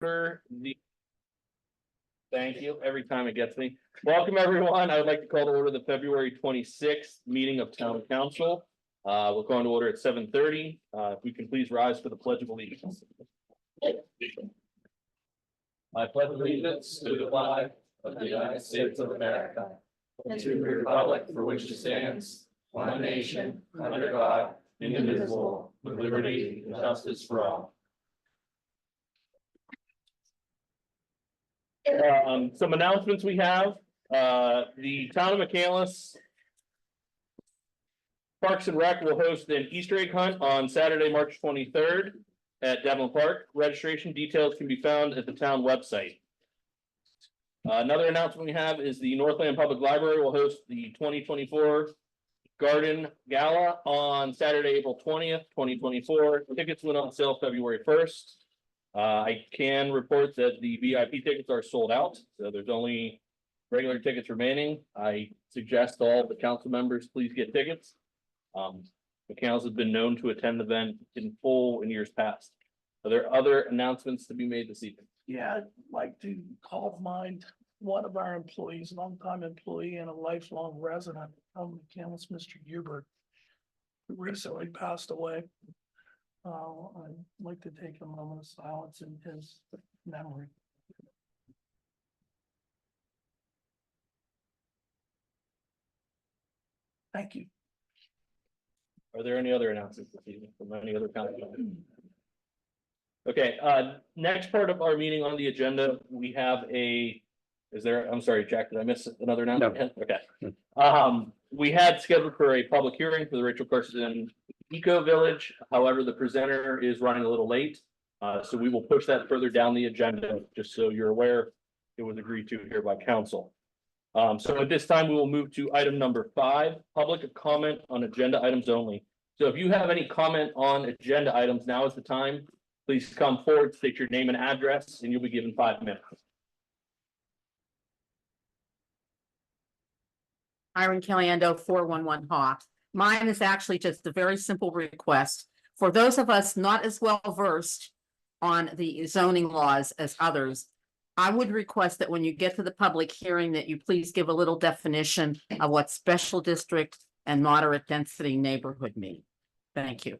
Thank you. Every time it gets me. Welcome, everyone. I would like to call to order the February 26th meeting of Town Council. We're going to order at 7:30. If we can please rise for the Pledge of Allegiance. I pledge allegiance to the flag of the United States of America and to the republic for which it stands, one nation, under God, indivisible, with liberty and justice for all. Some announcements we have, the town of McCandless Parks and Rec will host an Easter egg hunt on Saturday, March 23rd at Devlin Park. Registration details can be found at the town website. Another announcement we have is the Northland Public Library will host the 2024 Garden Gala on Saturday, April 20th, 2024. Tickets went on sale February 1st. I can report that the VIP tickets are sold out, so there's only regular tickets remaining. I suggest all the council members please get tickets. McCandless has been known to attend the event in full in years past. Are there other announcements to be made this evening? Yeah, I'd like to call to mind one of our employees, longtime employee and a lifelong resident of McCandless, Mr. Hubert, who recently passed away. I'd like to take a moment of silence in his memory. Thank you. Are there any other announcements this evening from any other council members? Okay, next part of our meeting on the agenda, we have I'm sorry, Jack, did I miss another announcement? No. Okay. We had scheduled for a public hearing for the Rachel Carson Eco Village. However, the presenter is running a little late. So we will push that further down the agenda, just so you're aware. It was agreed to here by council. So at this time, we will move to item number 5, public comment on agenda items only. So if you have any comment on agenda items, now is the time. Please come forward, state your name and address, and you'll be given 5 minutes. Irene Caliendo, 411 Hawk. Mine is actually just a very simple request. For those of us not as well versed on the zoning laws as others, I would request that when you get to the public hearing that you please give a little definition of what special district and moderate density neighborhood mean. Thank you.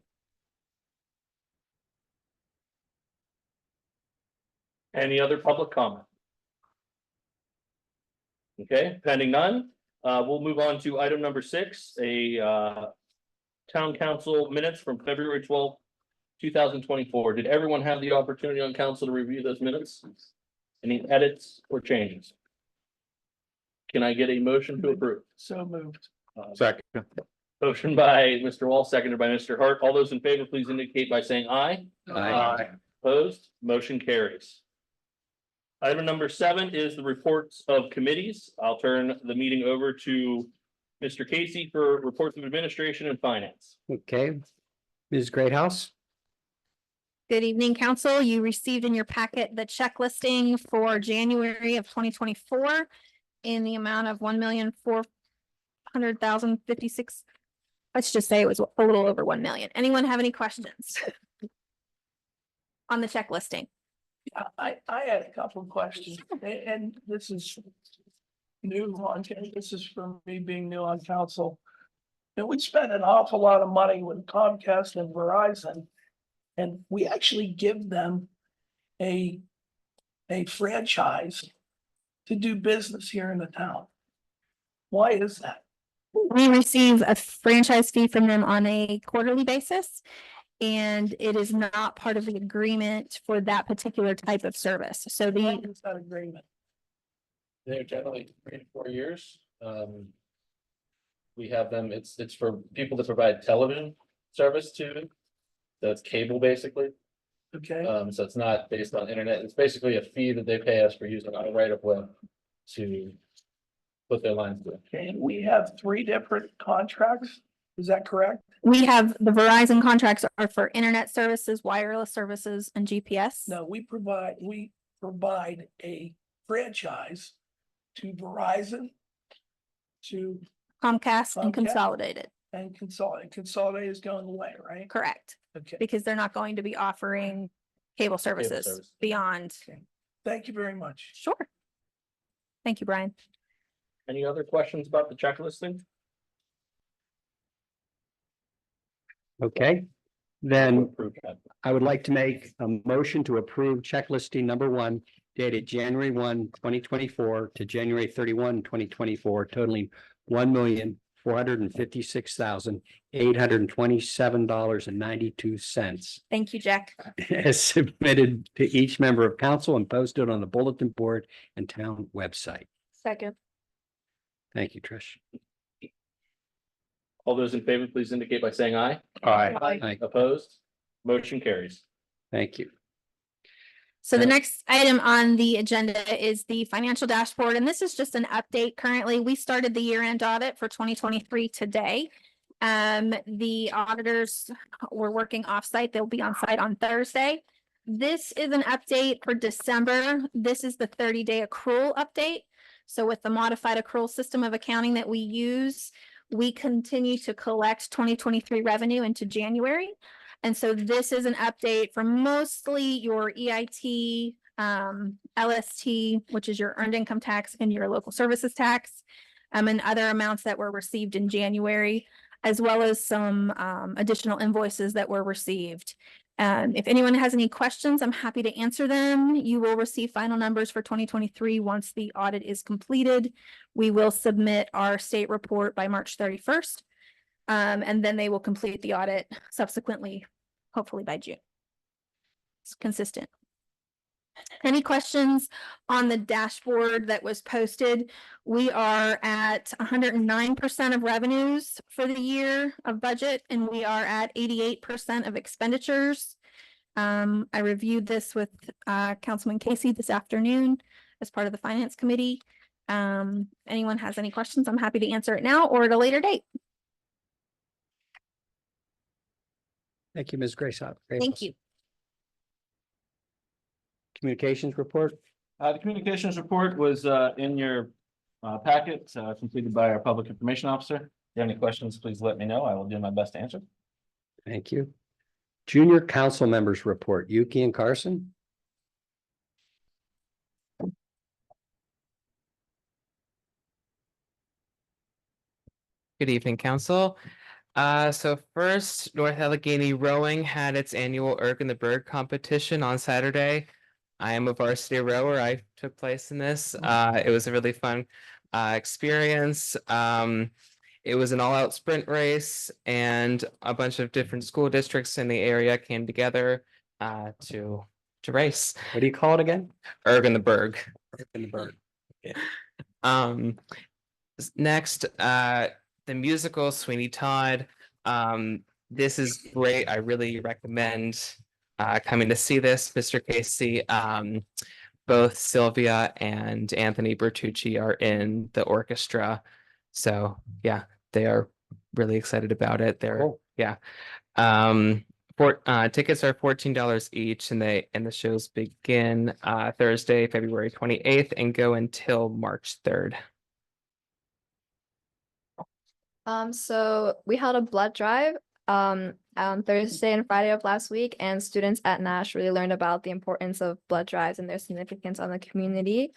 Any other public comment? Okay, pending none, we'll move on to item number 6, town council minutes from February 12th, 2024. Did everyone have the opportunity on council to review those minutes? Any edits or changes? Can I get a motion to approve? So moved. Second. Motion by Mr. Wall, seconded by Mr. Hart. All those in favor, please indicate by saying aye. Aye. Opposed, motion carries. Item number 7 is the reports of committees. I'll turn the meeting over to Mr. Casey for reports of administration and finance. Okay. Ms. Greathouse? Good evening, council. You received in your packet the check listing for January of 2024 in the amount of 1,400,056. Let's just say it was a little over 1 million. Anyone have any questions on the check listing? I had a couple of questions, and this is new on, this is from me being new on council. And we spend an awful lot of money with Comcast and Verizon, and we actually give them a franchise to do business here in the town. Why is that? We receive a franchise fee from them on a quarterly basis, and it is not part of the agreement for that particular type of service. So What is that agreement? They're generally 3 to 4 years. We have them, it's for people that provide television service to, so it's cable basically. Okay, So it's not based on internet. It's basically a fee that they pay us for using our right of way to put their lines through. okay, and we have 3 different contracts, is that correct? we have the Verizon contracts are for internet services, wireless services, and GPS. No, we provide a franchise to Verizon, to Comcast and Comcast. Consolidated, and Consolidate. Consolidate is going away, right? correct, Okay, because they're not going to be offering cable services service. beyond. Thank you very much. Sure. Thank you, Brian. Any other questions about the checklisting? Okay, then Approve that. I would like to make a motion to approve checklisting number one dated January 1, 2024 to January 31, 2024, totaling $1,456,827.92 Thank you, Jack. as submitted to each member of council and posted on the bulletin board and town website. Second. Thank you, Trish. All those in favor, please indicate by saying aye. Aye. Opposed? Motion carries. Thank you. So the Yeah. next item on the agenda is the financial dashboard, and this is just an update. Currently, we started the year-end audit for 2023 today. The auditors were working off-site. They'll be on site on Thursday. This is an update for December. This is the 30-day accrual update. So with the modified accrual system of accounting that we use, we continue to collect 2023 revenue into January. And so this is an update for mostly your EIT, LST, which is your earned income tax, and your local services tax, and other amounts that were received in January, as well as some additional invoices that were received. If anyone has any questions, I'm happy to answer them. You will receive final numbers for 2023 once the audit is completed. We will submit our state report by March 31st. And then they will complete the audit subsequently, hopefully by June. It's consistent. Any questions on the dashboard that was posted? We are at 109% of revenues for the year of budget, and we are at 88% of expenditures. I reviewed this with Councilman Casey this afternoon as part of the Finance Committee. Anyone has any questions? I'm happy to answer it now or at a later date. Thank you, Ms. Grace. Thank you. Communications report. The communications report was in your packet, completed by our public information officer. If you have any questions, please let me know. I will do my best to answer. Thank you. Junior council members report, Yuki and Carson. Good evening, council. So first, North Allegheny Rowing had its annual Erg in the Berg competition on Saturday. I am a varsity rower. I took place in this. It was a really fun experience. It was an all-out sprint race, and a bunch of different school districts in the area came together to race. What do you call it again? Erg in the Berg. In the bird. Next, the musical Sweeney Todd. This is great. I really recommend coming to see this. Mr. Casey, both Sylvia and Anthony Bertucci are in the orchestra. So yeah, they are really excited about it. They're Cool. yeah. Tickets are $14 each, and the shows begin Thursday, February 28th and go until March 3rd. So we held a blood drive on Thursday and Friday of last week, and students at Nash really learned about the importance of blood drives and their significance on the community.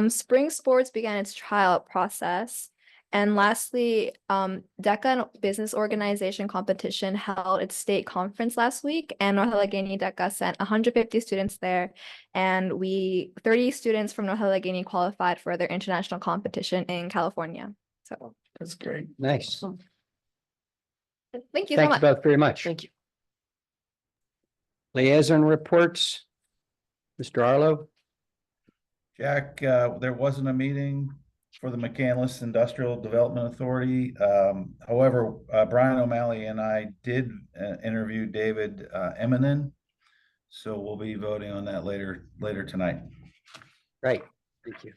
Spring Sports began its tryout process. And lastly, DECA Business Organization Competition held its state conference last week, and North Allegheny DECA sent 150 students there, and 30 students from North Allegheny qualified for their international competition in California. So That's great. Nice. thank you so Thank you much. both very much. Thank you. Liaison reports. Mr. Arlo. Jack, there wasn't a meeting for the McCandless Industrial Development Authority. However, Brian O'Malley and I did interview David Eminem. So we'll be voting on that later tonight. Great. Thank you.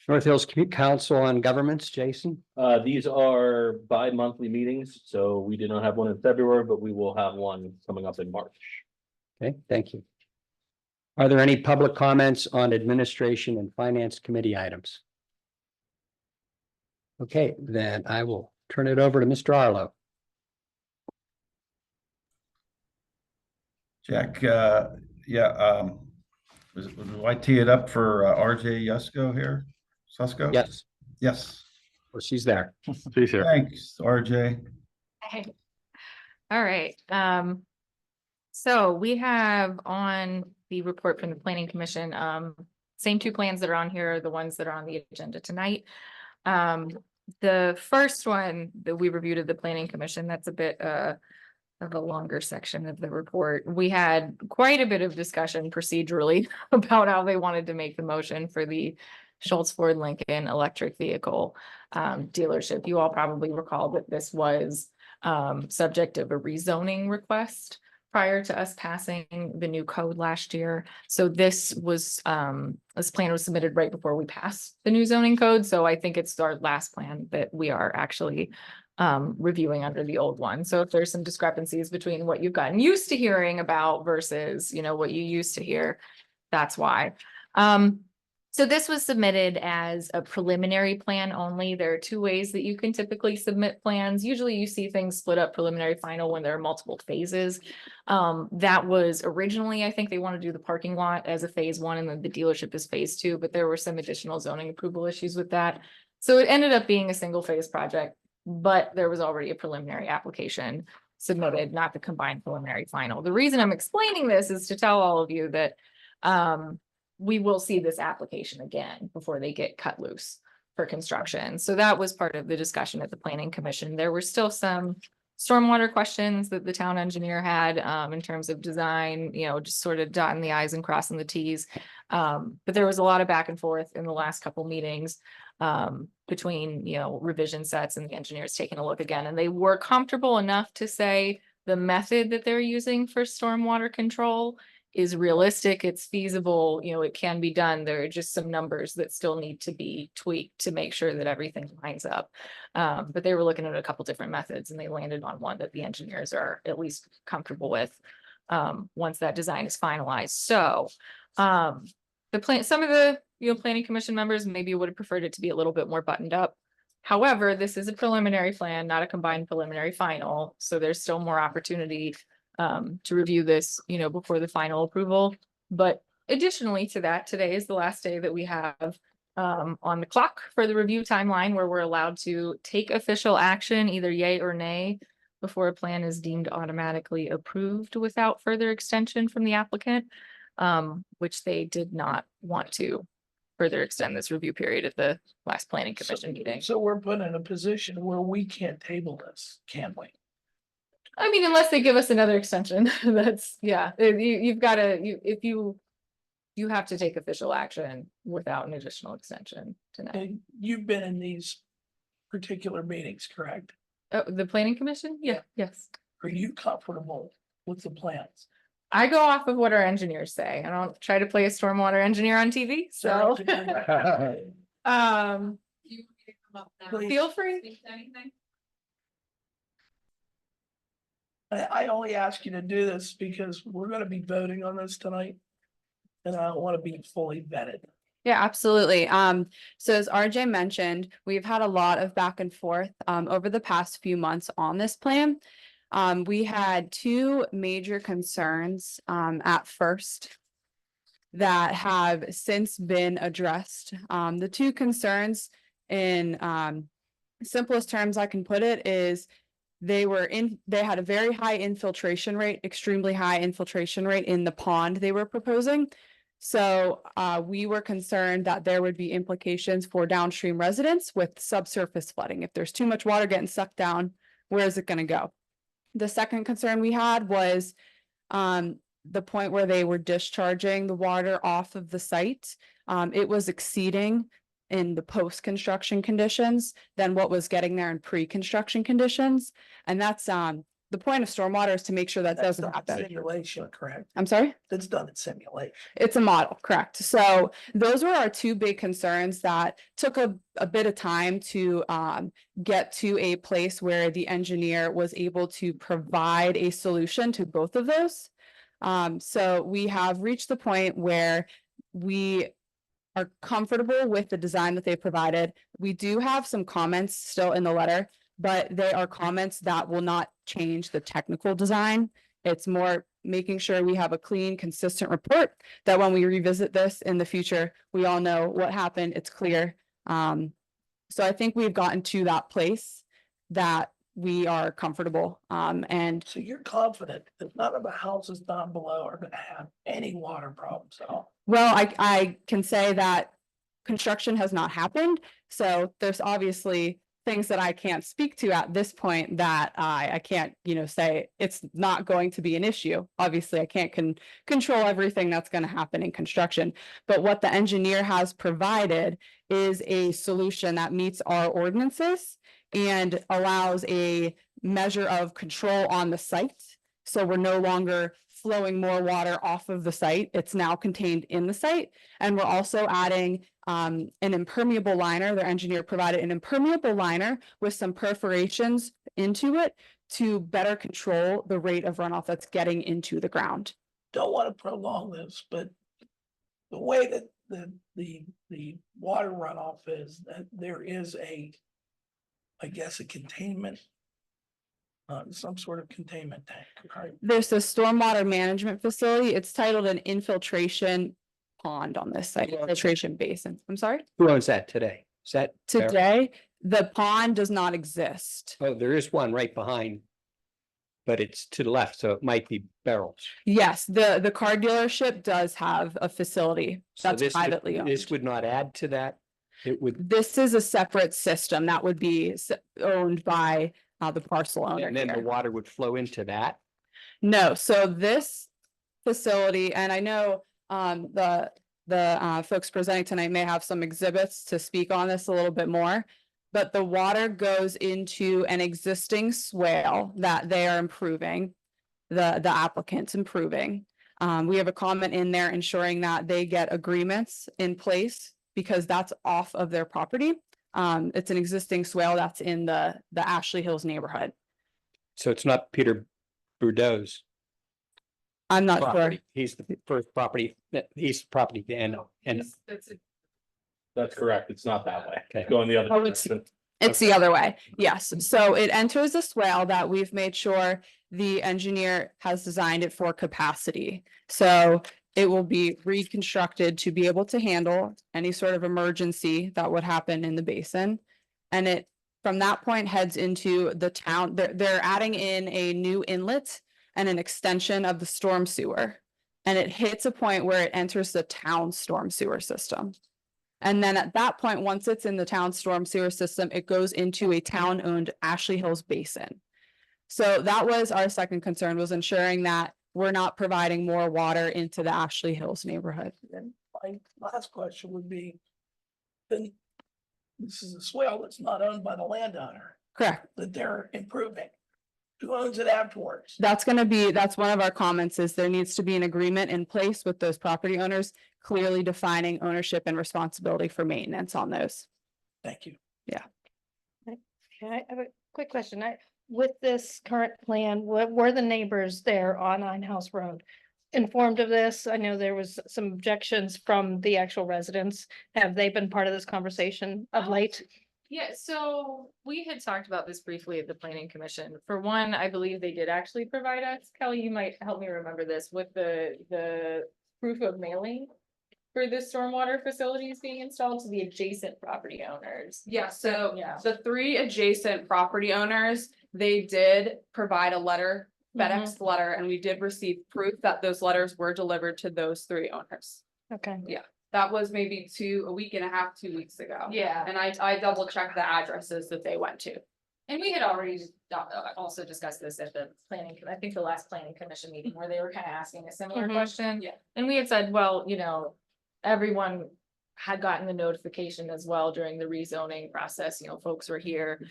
North Hills Council on Governments, Jason. These are bi-monthly meetings, so we did not have one in February, but we will have one coming up in March. Okay, thank you. Are there any public comments on administration and finance committee items? Okay, then I will turn it over to Mr. Arlo. Jack, do I tee it up for RJ Yusko here? Susko? Yes, Yes, well, she's there. Please here. thanks, RJ. Hey. All right, so we have on the report from the planning commission, same two plans that are on here are the ones that are on the agenda tonight. The first one that we reviewed at the planning commission, that's a bit, of a longer section of the report. We had quite a bit of discussion procedurally about how they wanted to make the motion for the Schultz Ford Lincoln electric vehicle dealership. You all probably recall that this was subject of a rezoning request prior to us passing the new code last year. So this plan was submitted right before we passed the new zoning code. So I think it's our last plan that we are actually reviewing under the old one. So if there's some discrepancies between what you've gotten used to hearing about versus, what you used to hear, that's why. So this was submitted as a preliminary plan only. There are two ways that you can typically submit plans. Usually you see things split up preliminary final when there are multiple phases. That was originally, I think they want to do the parking lot as a phase one and then the dealership is phase two, but there were some additional zoning approval issues with that. So it ended up being a single phase project, but there was already a preliminary application submitted, not the combined preliminary final. The reason I'm explaining this is to tell all of you that we will see this application again before they get cut loose for construction. So that was part of the discussion at the planning commission. There were still some stormwater questions that the town engineer had in terms of design, just sort of dotting the i's and crossing the t's. But there was a lot of back and forth in the last couple meetings between, revision sets and the engineers taking a look again. And they were comfortable enough to say the method that they're using for stormwater control is realistic, it's feasible, it can be done. There are just some numbers that still need to be tweaked to make sure that everything lines up. But they were looking at a couple different methods and they landed on one that the engineers are at least comfortable with once that design is finalized. So some of the planning commission members maybe would have preferred it to be a little bit more buttoned up. However, this is a preliminary plan, not a combined preliminary final. So there's still more opportunity to review this, before the final approval. But additionally to that, today is the last day that we have on the clock for the review timeline where we're allowed to take official action, either yay or nay, before a plan is deemed automatically approved without further extension from the applicant, which they did not want to further extend this review period at the last planning commission meeting. So we're put in a position where we can't table this, can we? I mean, unless they give us another extension, that's, you've got to, you have to take official action without an additional extension tonight. And you've been in these particular meetings, correct? Oh, the planning commission? Yeah, yes. Are you comfortable with the plans? I go off of what our engineers say. I don't try to play a stormwater engineer on TV, so. Feel free. I only ask you to do this because we're gonna be voting on this tonight. And I want to be fully vetted. Yeah, absolutely. So as RJ mentioned, we've had a lot of back and forth over the past few months on this plan. We had two major concerns at first that have since been addressed. The two concerns in simplest terms I can put it is they had a very high infiltration rate, extremely high infiltration rate in the pond they were proposing. So we were concerned that there would be implications for downstream residents with subsurface flooding. If there's too much water getting sucked down, where is it going to go? The second concern we had was the point where they were discharging the water off of the site. It was exceeding in the post-construction conditions than what was getting there in pre-construction conditions. And that's the point of stormwater is to make sure that That's doesn't done in happen. simulation, correct? I'm sorry? That's done in simulation. It's a model, correct. So those were our two big concerns that took a bit of time to get to a place where the engineer was able to provide a solution to both of those. So we have reached the point where we are comfortable with the design that they provided. We do have some comments still in the letter, but they are comments that will not change the technical design. It's more making sure we have a clean, consistent report that when we revisit this in the future, we all know what happened. It's clear. So I think we've gotten to that place that we are comfortable. And So you're confident that none of the houses down below are gonna have any water problems at all? well, I can say that construction has not happened. So there's obviously things that I can't speak to at this point that I can't, say it's not going to be an issue. Obviously, I can't control everything that's going to happen in construction. But what the engineer has provided is a solution that meets our ordinances and allows a measure of control on the site. So we're no longer flowing more water off of the site. It's now contained in the site. And we're also adding an impermeable liner. Their engineer provided an impermeable liner with some perforations into it to better control the rate of runoff that's getting into the ground. Don't want to prolong this, but the way that the water runoff is, that there is I guess, a containment, some sort of containment tank, right? There's a stormwater management facility. It's titled an infiltration pond on this site, infiltration basin. I'm sorry? Who owns that today? Is that? Today, the pond does not exist. Oh, there is one right behind. But it's to the left, so it might be Barrels. Yes, the car dealership does have a facility So that's this would- privately owned. This would not add to that? It would, This is a separate system that would be owned by the parcel owner and then the here. water would flow into that? No, so this facility, and I know the folks presenting tonight may have some exhibits to speak on this a little bit more. But the water goes into an existing swale that they are improving, the applicant's improving. We have a comment in there ensuring that they get agreements in place because that's off of their property. It's an existing swale that's in the Ashley Hills neighborhood. So it's not Peter Boudreaux's I'm not sure. property. He's the first property, he's the property and That's correct. It's not that way. Okay. Going the other Oh, it's- direction. It's the other way, yes. So it enters a swale that we've made sure the engineer has designed it for capacity. So it will be reconstructed to be able to handle any sort of emergency that would happen in the basin. And it, from that point, heads into the town. They're adding in a new inlet and an extension of the storm sewer. And it hits a point where it enters the town storm sewer system. And then at that point, once it's in the town storm sewer system, it goes into a town-owned Ashley Hills basin. So that was our second concern, was ensuring that we're not providing more water into the Ashley Hills neighborhood. And my last question would be, then this is a swale that's not owned by the landowner, Correct. that they're improving. Who owns it afterwards? That's one of our comments, is there needs to be an agreement in place with those property owners, clearly defining ownership and responsibility for maintenance on those. Thank you. I have a quick question. With this current plan, were the neighbors there on Nine House Road informed of this? I know there was some objections from the actual residents. Have they been part of this conversation of late? Yeah, so we had talked about this briefly at the planning commission. For one, I believe they did actually provide us, Kelly, you might help me remember this, with the proof of mailing for the stormwater facilities being installed to the adjacent property owners. Yeah, so Yeah. the 3 adjacent property owners, they did provide a letter, FedEx letter, and we did receive proof that those letters were delivered to those 3 owners. Okay. That was maybe a week and a half, 2 weeks ago. Yeah, And I double checked the addresses that they went to. and we had already also discussed this at the planning, I think the last planning commission meeting where they were kind of asking a similar Mhm. question. Yeah. And we had said, well, everyone had gotten the notification as well during the rezoning process, folks were here.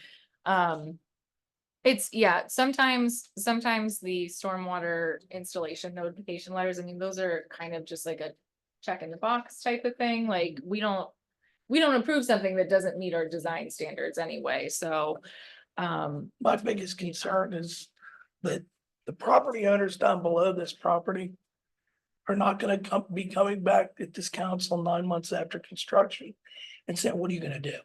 Sometimes the stormwater installation notification letters, those are kind of just like a check in the box type of thing, like we don't approve something that doesn't meet our design standards anyway, so. My biggest concern is that the property owners down below this property are not gonna be coming back at this council 9 months after construction and saying, what are you gonna do?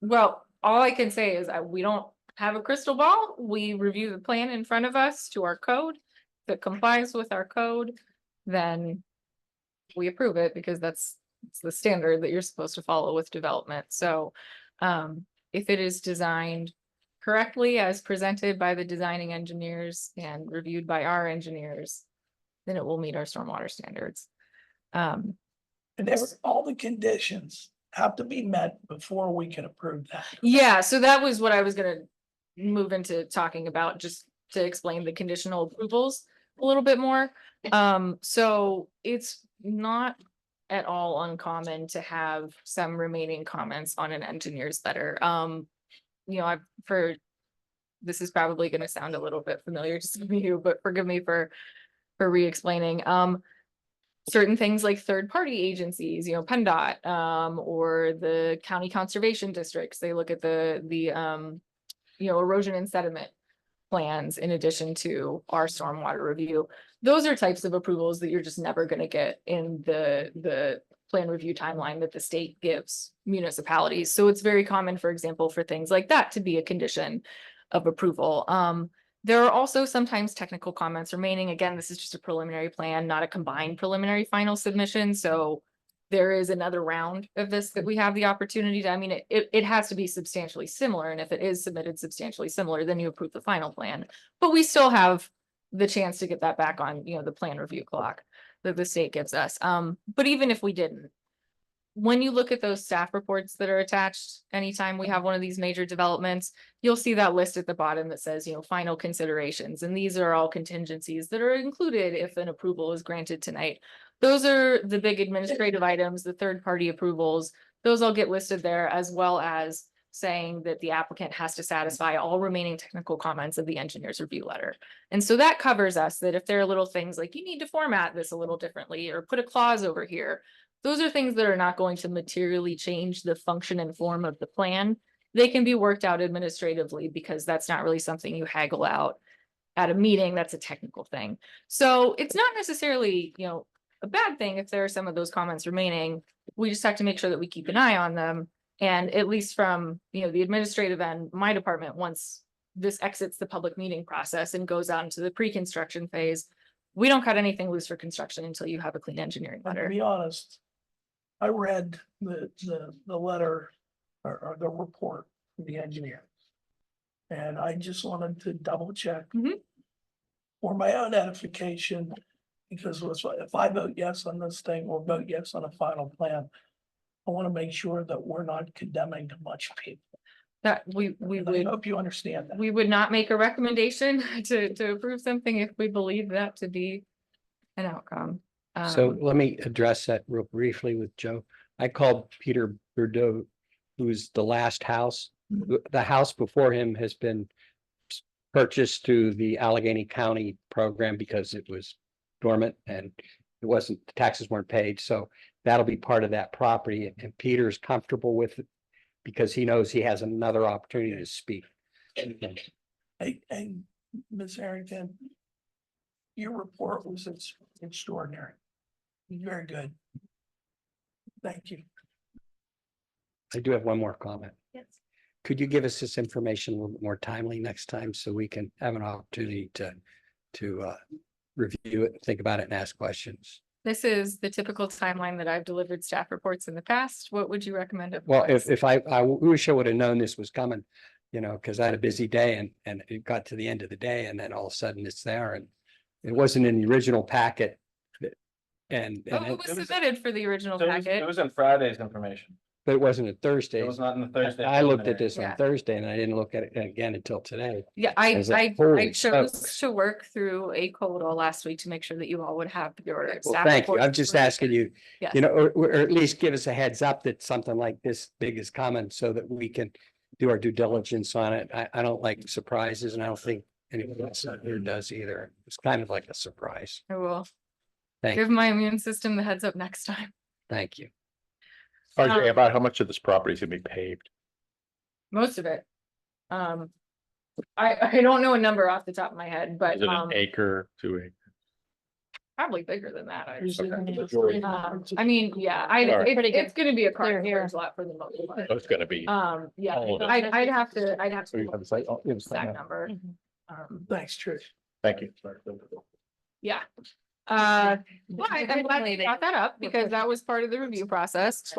Well, all I can say is we don't have a crystal ball. We review the plan in front of us to our code. that complies with our code, then we approve it because it's the standard that you're supposed to follow with development. So if it is designed correctly as presented by the designing engineers and reviewed by our engineers, then it will meet our stormwater standards. And all the conditions have to be met before we can approve that. Yeah, so that was what I was gonna move into talking about, just to explain the conditional approvals a little bit more. So it's not at all uncommon to have some remaining comments on an engineer's letter. You know, I've heard, this is probably gonna sound a little bit familiar to some of you, but forgive me for re-explaining. Certain things like third-party agencies, you know, PennDOT, or the county conservation districts, they look at the you know, erosion and sediment plans in addition to our stormwater review. Those are types of approvals that you're just never gonna get in the plan review timeline that the state gives municipalities. So it's very common, for example, for things like that to be a condition of approval. There are also sometimes technical comments remaining. Again, this is just a preliminary plan, not a combined preliminary final submission. So there is another round of this that we have the opportunity to, I mean, it has to be substantially similar. And if it is submitted substantially similar, then you approve the final plan. But we still have the chance to get that back on, you know, the plan review clock that the state gives us. But even if we didn't, when you look at those staff reports that are attached, anytime we have one of these major developments, you'll see that list at the bottom that says, you know, final considerations. And these are all contingencies that are included if an approval is granted tonight. Those are the big administrative items, the third-party approvals. Those all get listed there, as well as saying that the applicant has to satisfy all remaining technical comments of the engineer's review letter. And so that covers us, that if there are little things like you need to format this a little differently or put a clause over here, those are things that are not going to materially change the function and form of the plan. They can be worked out administratively because that's not really something you haggle out at a meeting. That's a technical thing. So it's not necessarily, you know, a bad thing if there are some of those comments remaining. We just have to make sure that we keep an eye on them. And at least from, you know, the administrative end, my department, once this exits the public meeting process and goes out into the pre-construction phase, we don't cut anything loose for construction until you have a clean engineering But to letter. be honest, I read the letter or the report from the engineer. And I just wanted to double check. Mhm. For my own edification, because if I vote yes on this thing or vote yes on a final plan, I want to make sure that we're not condemning a bunch of people. That we And I would, hope you understand that. we would not make a recommendation to approve something if we believe that to be an outcome. So let me address that real briefly with Joe. I called Peter Bordeaux, who's the last house. The house before him has been purchased through the Allegheny County program because it was dormant and it wasn't, the taxes weren't paid. So that'll be part of that property. And Peter's comfortable with it because he knows he has another opportunity to speak. Hey, Ms. Harrington, your report was extraordinary. Very good. Thank you. I do have one more comment. Yes. Could you give us this information a little bit more timely next time so we can have an opportunity to review it, think about it and ask questions? This is the typical timeline that I've delivered staff reports in the past. What would you recommend? Well, if I wish I would have known this was coming, you know, because I had a busy day and it got to the end of the day and then all of a sudden it's there and it wasn't in the original packet. And Oh, it was submitted for the original It packet. was in Friday's information. but it wasn't a Thursday. It was not in the Thursday. I looked at preliminary. this on Yeah. Thursday and I didn't look at it again until today. Yeah, Is that I holy chose smokes. to work through a code all last week to make sure that you all would have your Well, staff. thank you. I'm reports just for the asking you, Yes. you know, or at least give us a heads up that something like this big is coming so that we can do our due diligence on it. I don't like surprises and I don't think anyone else out here does either. It's kind of like a surprise. I will Thank give my immune system the heads up next time. Thank you. RJ, about how much of this property is gonna be paved? Most of it. I don't know a number off the top of my head, but Is it an acre, 2 acres? probably bigger than that. I Here's the- I mean, yeah, All right. it's gonna be a car Clear here. storage lot for the most part. Oh, it's gonna be. Yeah, All of it. I'd have to. So you have the site- oh, you have the site Exact now. number. Thanks, Trish. Thank you. Yeah. Well, I'm glad you brought that up because that was part of the review process.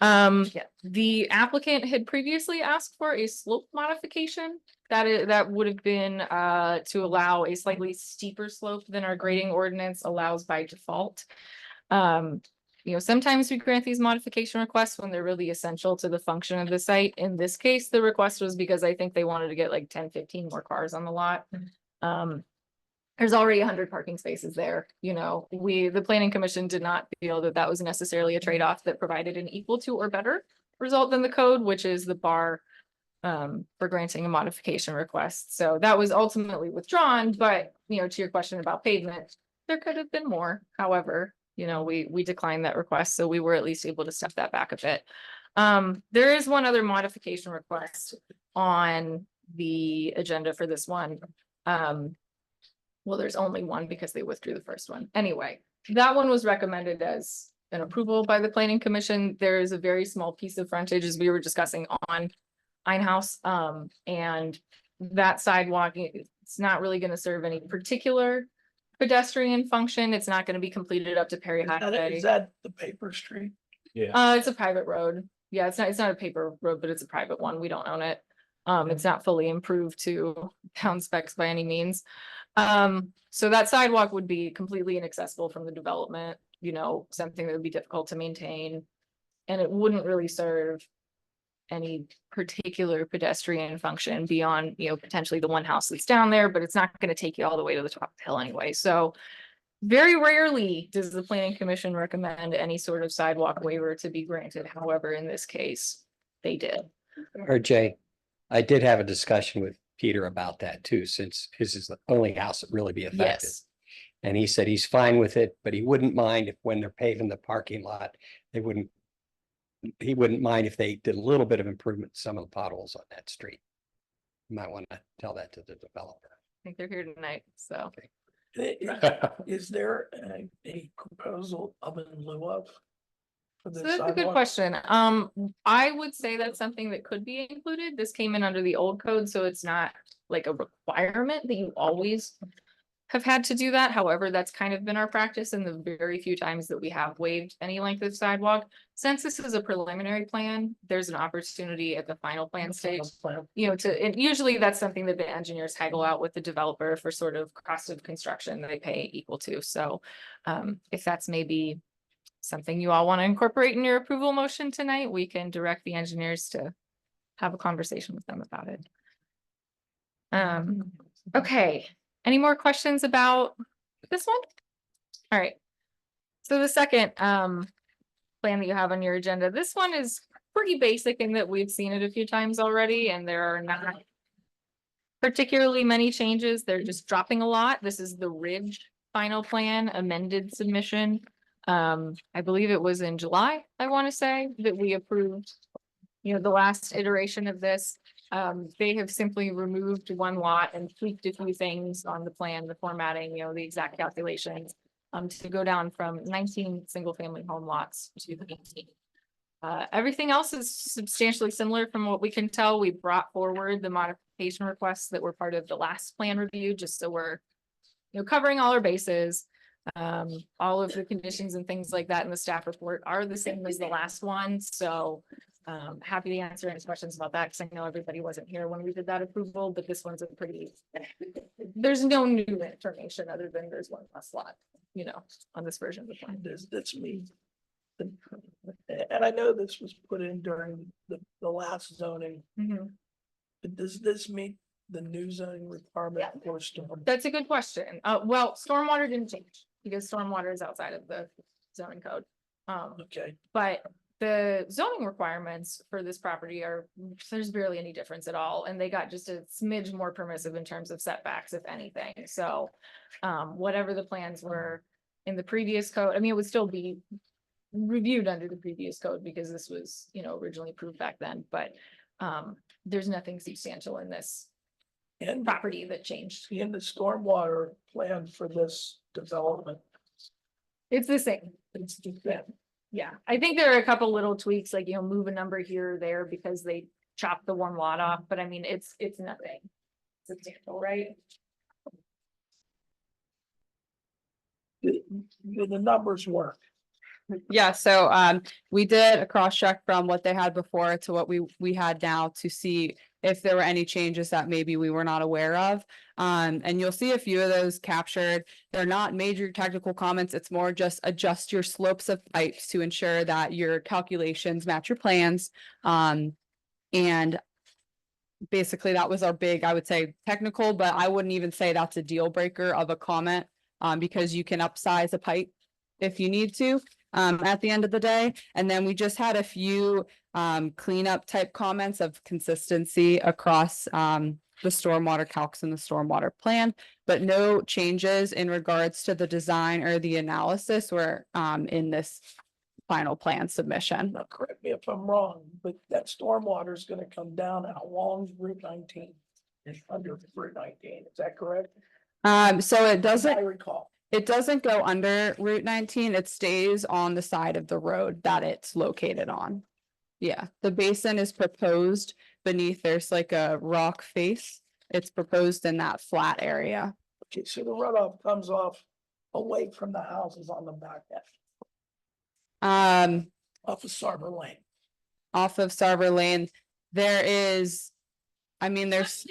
The applicant had previously asked for a slope modification. That would have been to allow a slightly steeper slope than our grading ordinance allows by default. Sometimes we grant these modification requests when they're really essential to the function of the site. In this case, the request was because I think they wanted to get like 10, 15 more cars on the lot. There's already 100 parking spaces there. The planning commission did not feel that that was necessarily a trade-off that provided an equal to or better result than the code, which is the bar for granting a modification request. So that was ultimately withdrawn, but to your question about pavement, there could have been more. However, we declined that request, so we were at least able to step that back a bit. There is one other modification request on the agenda for this one. Well, there's only one because they withdrew the first one. Anyway, that one was recommended as an approval by the planning commission. There is a very small piece of frontage, as we were discussing, on Einhaus. And that sidewalk, it's not really going to serve any particular pedestrian function. It's not going to be completed up to Perry Highway. Is that the paper street? Yeah. It's a private road. Yeah, it's not a paper road, but it's a private one. We don't own it. It's not fully improved to town specs by any means. So that sidewalk would be completely inaccessible from the development, something that would be difficult to maintain. And it wouldn't really serve any particular pedestrian function beyond, potentially the one house that's down there, but it's not going to take you all the way to the top of the hill anyway. So very rarely does the planning commission recommend any sort of sidewalk waiver to be granted. However, in this case, they did. RJ, I did have a discussion with Peter about that too, since his is the only house that really be affected. Yes. And he said he's fine with it, but he wouldn't mind if when they're paving the parking lot, he wouldn't mind if they did a little bit of improvement, to some of the potholes on that street. You might want to tell that to the developer. I think they're here tonight, so. Is there a proposal of in lieu of? for So the that's a good sidewalk? question. I would say that's something that could be included. This came in under the old code, so it's not like a requirement that you always have had to do that. However, that's kind of been our practice in the very few times that we have waived any length of sidewalk. Since this is a preliminary plan, there's an opportunity at the final plan stage, and usually that's something that the engineers haggle out with the developer for sort of cost of construction they pay equal to. So if that's maybe something you all want to incorporate in your approval motion tonight, we can direct the engineers to have a conversation with them about it. Okay, any more questions about this one? All right. So the second plan that you have on your agenda, this one is pretty basic in that we've seen it a few times already, and there are not particularly many changes. They're just dropping a lot. This is the Ridge final plan amended submission. I believe it was in July, I want to say, that we approved, the last iteration of this. They have simply removed one lot and tweaked a few things on the plan, the formatting, the exact calculations, to go down from 19 single family home lots to 18. Everything else is substantially similar from what we can tell. We brought forward the modification requests that were part of the last plan review, just so we're, covering all our bases. All of the conditions and things like that in the staff report are the same as the last one. So happy to answer any questions about that, because I know everybody wasn't here when we did that approval, but this one's a there's no new information other than there's one less lot, on this version of the plan. Does this mean? And I know this was put in during the last zoning, but does this meet the new zoning requirement for storm? That's a good question. Well, stormwater didn't change because stormwater is outside of the zoning code. Okay. But the zoning requirements for this property there's barely any difference at all. And they got just a smidge more permissive in terms of setbacks, if anything. So whatever the plans were in the previous code, it would still be reviewed under the previous code because this was, originally approved back then, but there's nothing substantial in this property that changed. In the stormwater plan for this development. It's the same. It's the same. Yeah, I think there are a couple little tweaks, like, move a number here or there because they chopped the one lot off, but it's nothing substantial, right? do the numbers work? Yeah, so we did a cross check from what they had before to what we had now to see if there were any changes that maybe we were not aware of. And you'll see a few of those captured. They're not major technical comments. It's more just adjust your slopes of pipes to ensure that your calculations match your plans. And basically that was our big, I would say, technical, but I wouldn't even say that's a deal breaker of a comment. Because you can upsize a pipe if you need to, at the end of the day. And then we just had a few cleanup type comments of consistency across the stormwater calcs and the stormwater plan, but no changes in regards to the design or the analysis were in this final plan submission. Now, correct me if I'm wrong, but that stormwater is gonna come down along Route 19. It's under Route 19, is that correct? So it As doesn't. I recall. It doesn't go under Route 19, it stays on the side of the road that it's located on. Yeah, the basin is proposed beneath, there's like a rock face. It's proposed in that flat area. Okay, so the runoff comes off away from the houses on the back end, off of Sarbor Lane. Off of Sarver Lane, there is, I mean, there's.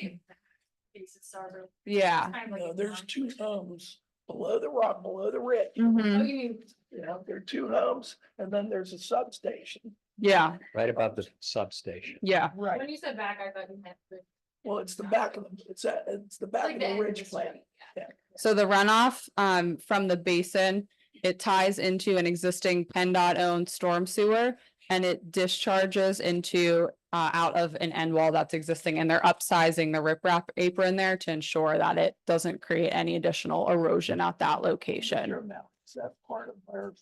Yeah. No, there's two homes below the rock, below the ridge. Mhm. You know, there are two homes and then there's a substation. Yeah, Right above the substation. yeah. Right. you said back, I thought you meant. Well, it's the back of the, it's the back of the ridge plant. So the runoff from the basin, it ties into an existing PennDOT owned storm sewer. And it discharges into out of an end wall that's existing, and they're upsizing the riprap apron there to ensure that it doesn't create any additional erosion at that location. Sure now, is that part of our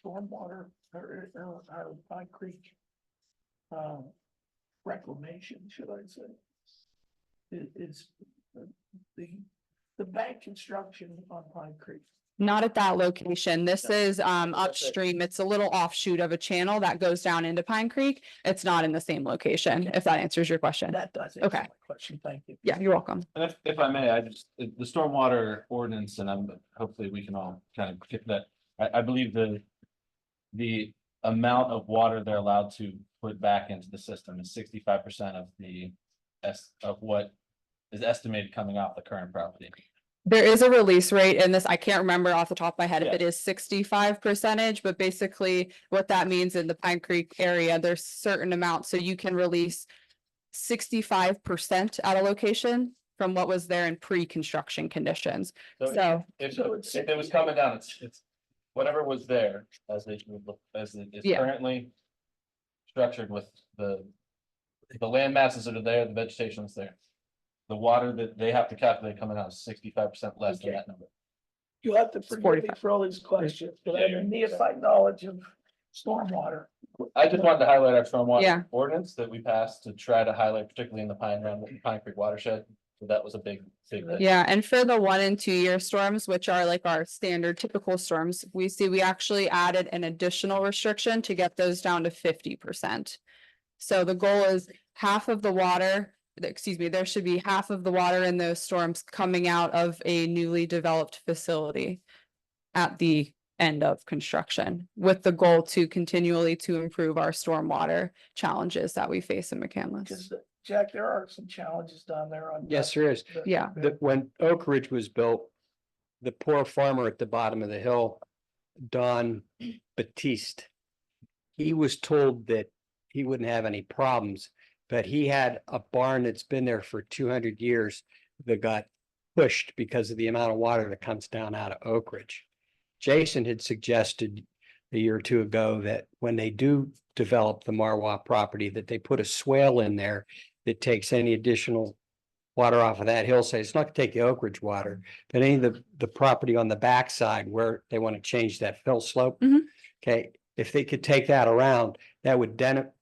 stormwater, our Pine Creek reclamation, should I say? Is the bank construction on Pine Creek. Not at that location. This is upstream. It's a little offshoot of a channel that goes down into Pine Creek. It's not in the same location, if that answers your question. That does answer Okay. my question, thank you. Yeah, you're welcome. And if I may, the stormwater ordinance, and hopefully we can all kind of get that. I believe the amount of water they're allowed to put back into the system is 65% of what is estimated coming off the current property. There is a release rate in this. I can't remember off the top of my head if Yeah. it is 65%, but basically what that means in the Pine Creek area, there's certain amounts, so you can release 65% at a location from what was there in pre-construction conditions. So, If it was coming down, it's whatever was there as it is Yeah. currently structured with the land masses that are there, the vegetation is there. The water that they have to calculate coming out is 65% less than Okay. that number. You'll have to forgive me 45. for all these questions, but I have a neophyte knowledge of stormwater. I just wanted to highlight our stormwater Yeah. ordinance that we passed to try to highlight, particularly in the Pine Creek watershed. So that was a big thing. yeah, and for the 1 and 2 year storms, which are like our standard typical storms, we actually added an additional restriction to get those down to 50%. So the goal is half of the water, there should be half of the water in those storms coming out of a newly developed facility at the end of construction, with the goal to continually to improve our stormwater challenges that we face in McCandless. Because Jack, there are some challenges down there on. Yes, there is. Yeah. When Oak Ridge was built, the poor farmer at the bottom of the hill, Don Batiste, he was told that he wouldn't have any problems, but he had a barn that's been there for 200 years that got pushed because of the amount of water that comes down out of Oak Ridge. Jason had suggested a year or two ago that when they do develop the Marwa property, that they put a swale in there that takes any additional water off of that hillside. It's not gonna take the Oak Ridge water, but any of the property on the backside where they want to change that fill slope. Mhm. Okay, if they could take that around, that would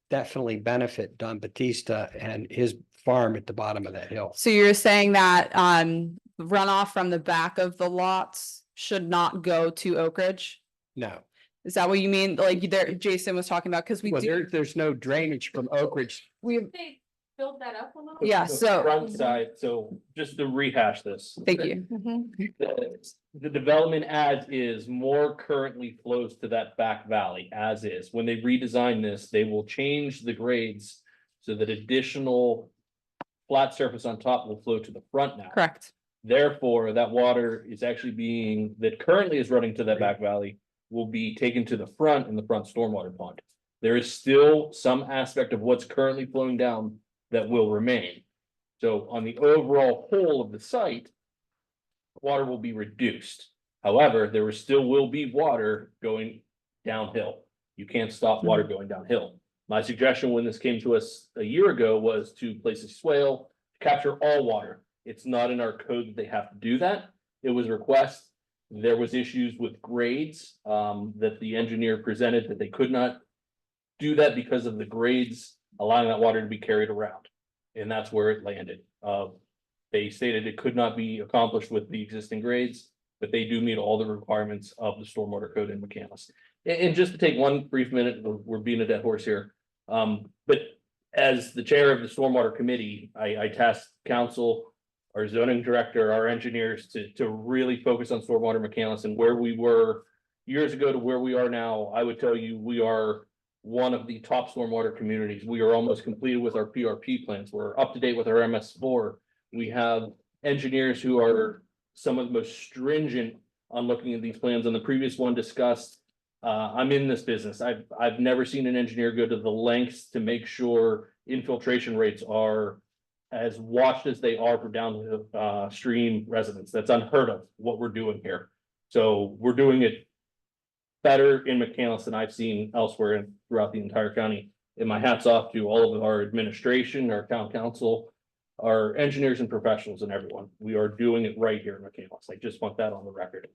definitely benefit Don Batista and his farm at the bottom of that hill. So you're saying that runoff from the back of the lots should not go to Oak Ridge? No, Is that what you mean? Like there, Jason was talking about, because we well, do, there's no drainage from Oak Ridge. we, build that up a little? Yeah, The so- Front side, so just to rehash this. Thank you. The development as is more currently flows to that back valley as is. When they redesign this, they will change the grades so that additional flat surface on top will flow to the front now. Correct. Therefore, that water is actually that currently is running to that back valley will be taken to the front in the front stormwater pond. There is still some aspect of what's currently flowing down that will remain. So on the overall whole of the site, water will be reduced. However, still will be water going downhill. You can't stop water going downhill. My suggestion when this came to us a year ago was to place a swale, capture all water. It's not in our code that they have to do that. It was a request. There was issues with grades that the engineer presented that they could not do that because of the grades allowing that water to be carried around. And that's where it landed. They stated it could not be accomplished with the existing grades, but they do meet all the requirements of the stormwater code in McCandless. And just to take one brief minute, we're being a dead horse here. But as the chair of the stormwater committee, I tasked council, our zoning director, our engineers to really focus on stormwater McCandless and where we were years ago to where we are now. I would tell you, we are one of the top stormwater communities. We are almost completed with our PRP plans. We're up to date with our MS4. We have engineers who are some of the most stringent on looking at these plans. On the previous one discussed, I'm in this business. I've never seen an engineer go to the lengths to make sure infiltration rates are as watched as they are for downstream residents. That's unheard of what we're doing here. So we're doing it better in McCandless than I've seen elsewhere throughout the entire county. And my hat's off to all of our administration, our town council, our engineers and professionals and everyone. We are doing it right here in McCandless. I just want that on the record.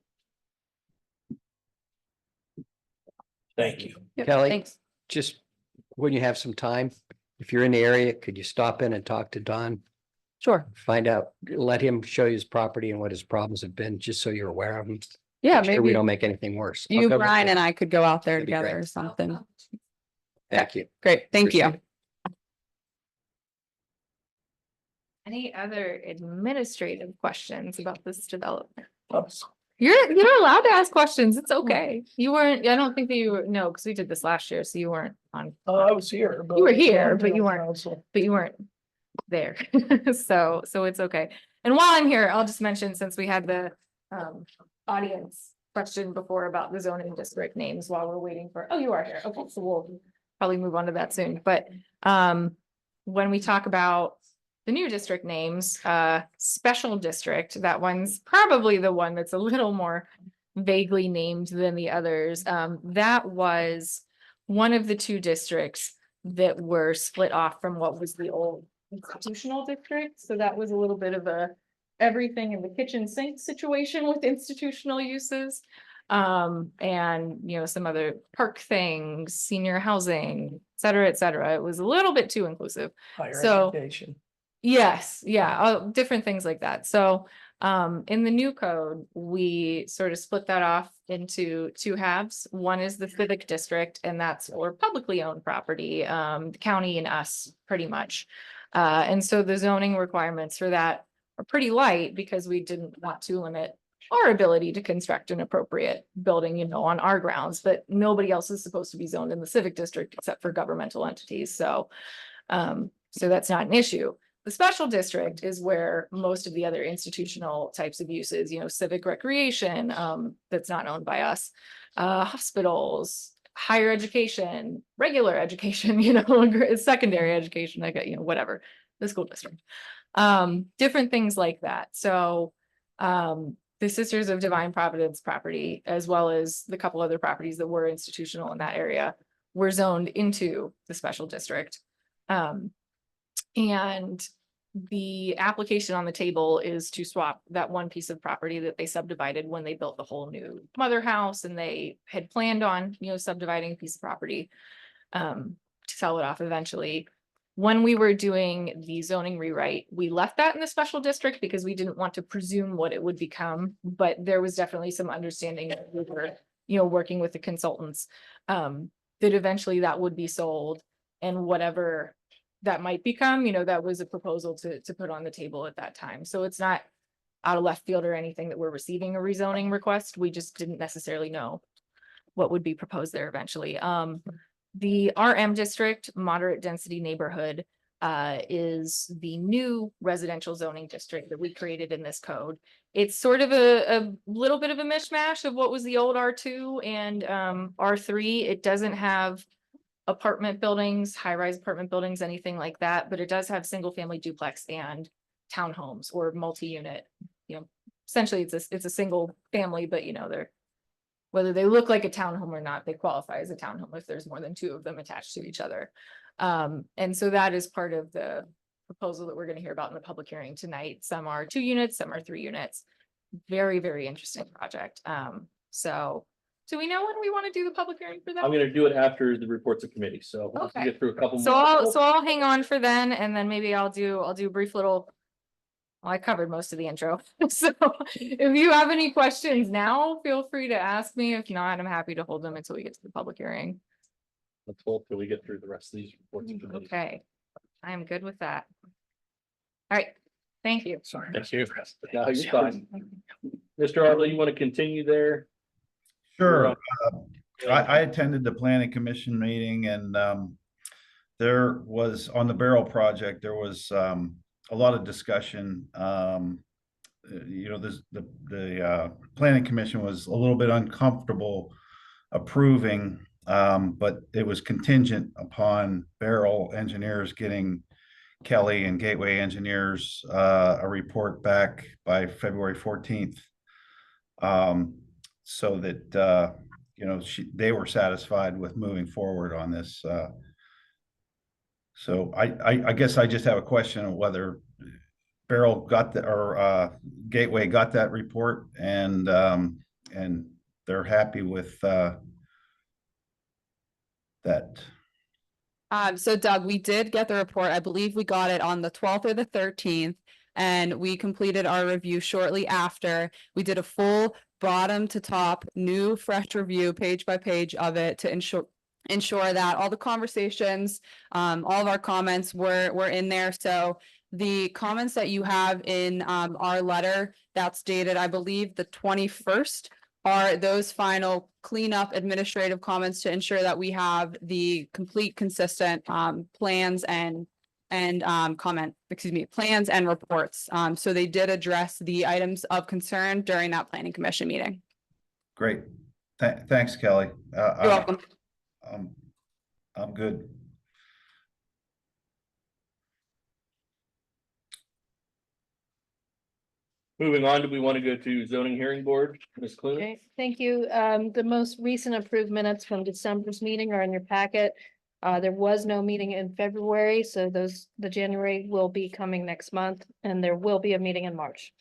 Thank you. Yep, Kelly? Thanks. Just when you have some time, if you're in the area, could you stop in and talk to Don? Sure. Find out, let him show you his property and what his problems have been, just so you're aware of them. Yeah, Make sure we maybe don't make anything worse. you, Okay, Brian, and I could go out there That'd be together great. or something. Thank you. Great, thank you. Appreciate it. Any other administrative questions about this development? Oops. You're allowed to ask questions. It's okay. You weren't, I don't think that you were, no, because we did this last year, so you weren't on, I was here. You were here, I wasn't but you on weren't. council. but you weren't there. So it's okay. And while I'm here, I'll just mention, since we had the audience question before about the zoning district names while we're waiting for, oh, you are here. Okay, so we'll probably move on to that soon. But when we talk about the new district names, special district, that one's probably the one that's a little more vaguely named than the others. That was one of the two districts that were split off from what was the old institutional district. So that was a little bit of a everything in the kitchen sink situation with institutional uses. And some other park things, senior housing, et cetera, et cetera. It was a little bit too inclusive. Higher So- education. Yes, yeah, different things like that. So in the new code, we sort of split that off into two halves. One is the civic district, and that's for publicly owned property, the county and us pretty much. And so the zoning requirements for that are pretty light because we didn't want to limit our ability to construct an appropriate building, on our grounds, but nobody else is supposed to be zoned in the civic district except for governmental entities. So that's not an issue. The special district is where most of the other institutional types of uses, civic recreation, that's not owned by us, hospitals, higher education, regular education, secondary education, whatever, the school district, different things like that. So, the Sisters of Divine Providence property, as well as the couple other properties that were institutional in that area, were zoned into the special district. And the application on the table is to swap that one piece of property that they subdivided when they built the whole new mother house, and they had planned on, subdividing a piece of property to sell it off eventually. When we were doing the zoning rewrite, we left that in the special district because we didn't want to presume what it would become, but there was definitely some understanding that we were, working with the consultants, that eventually that would be sold, and whatever that might become, that was a proposal to put on the table at that time. So it's not out of left field or anything that we're receiving a rezoning request. We just didn't necessarily know what would be proposed there eventually. The RM district, moderate density neighborhood, is the new residential zoning district that we created in this code. It's sort of a little bit of a mishmash of what was the old R2 and R3. It doesn't have apartment buildings, high-rise apartment buildings, anything like that, but it does have single-family duplex and townhomes or multi-unit. Essentially it's a single family, but they're, whether they look like a townhome or not, they qualify as a townhome if there's more than two of them attached to each other. And so that is part of the proposal that we're going to hear about in the public hearing tonight. Some are 2 units, some are 3 units. Very, very interesting project. So do we know when we want to do the public hearing for that? I'm gonna do it after the reports of committee, so we'll Okay. get through a couple So more. I'll hang on for then, and then maybe I'll do a brief little. Well, I covered most of the intro. So if you have any questions now, feel free to ask me. If not, I'm happy to hold them until we get to the public hearing. Let's hold till we get through the rest of these reports of committee. Okay, I am good with that. All right, thank you. Sorry. Thank you. No, you're fine. Mr. Arlo, you want to continue there? Sure. I attended the planning commission meeting and there was, on the Barrel project, there was a lot of discussion. The planning commission was a little bit uncomfortable approving, but it was contingent upon Barrel engineers getting Kelly and Gateway engineers a report back by February 14th. So that they were satisfied with moving forward on this. So I guess I just have a question of whether Barrel got the, or Gateway got that report and they're happy with that. So Doug, we did get the report. I believe we got it on the 12th or the 13th. And we completed our review shortly after. We did a full bottom to top, new fresh review, page by page of it to ensure that all the conversations, all of our comments were in there. So the comments that you have in our letter that's dated, I believe, the 21st, are those final cleanup administrative comments to ensure that we have the complete, consistent plans and plans and reports. So they did address the items of concern during that planning commission meeting. Great. Thanks, Kelly. You're welcome. I'm good. Moving on, do we want to go to zoning hearing board, Ms. Clune? Okay, thank you. The most recent approved minutes from December's meeting are in your packet. There was no meeting in February, so the January will be coming next month, and there will be a meeting in March.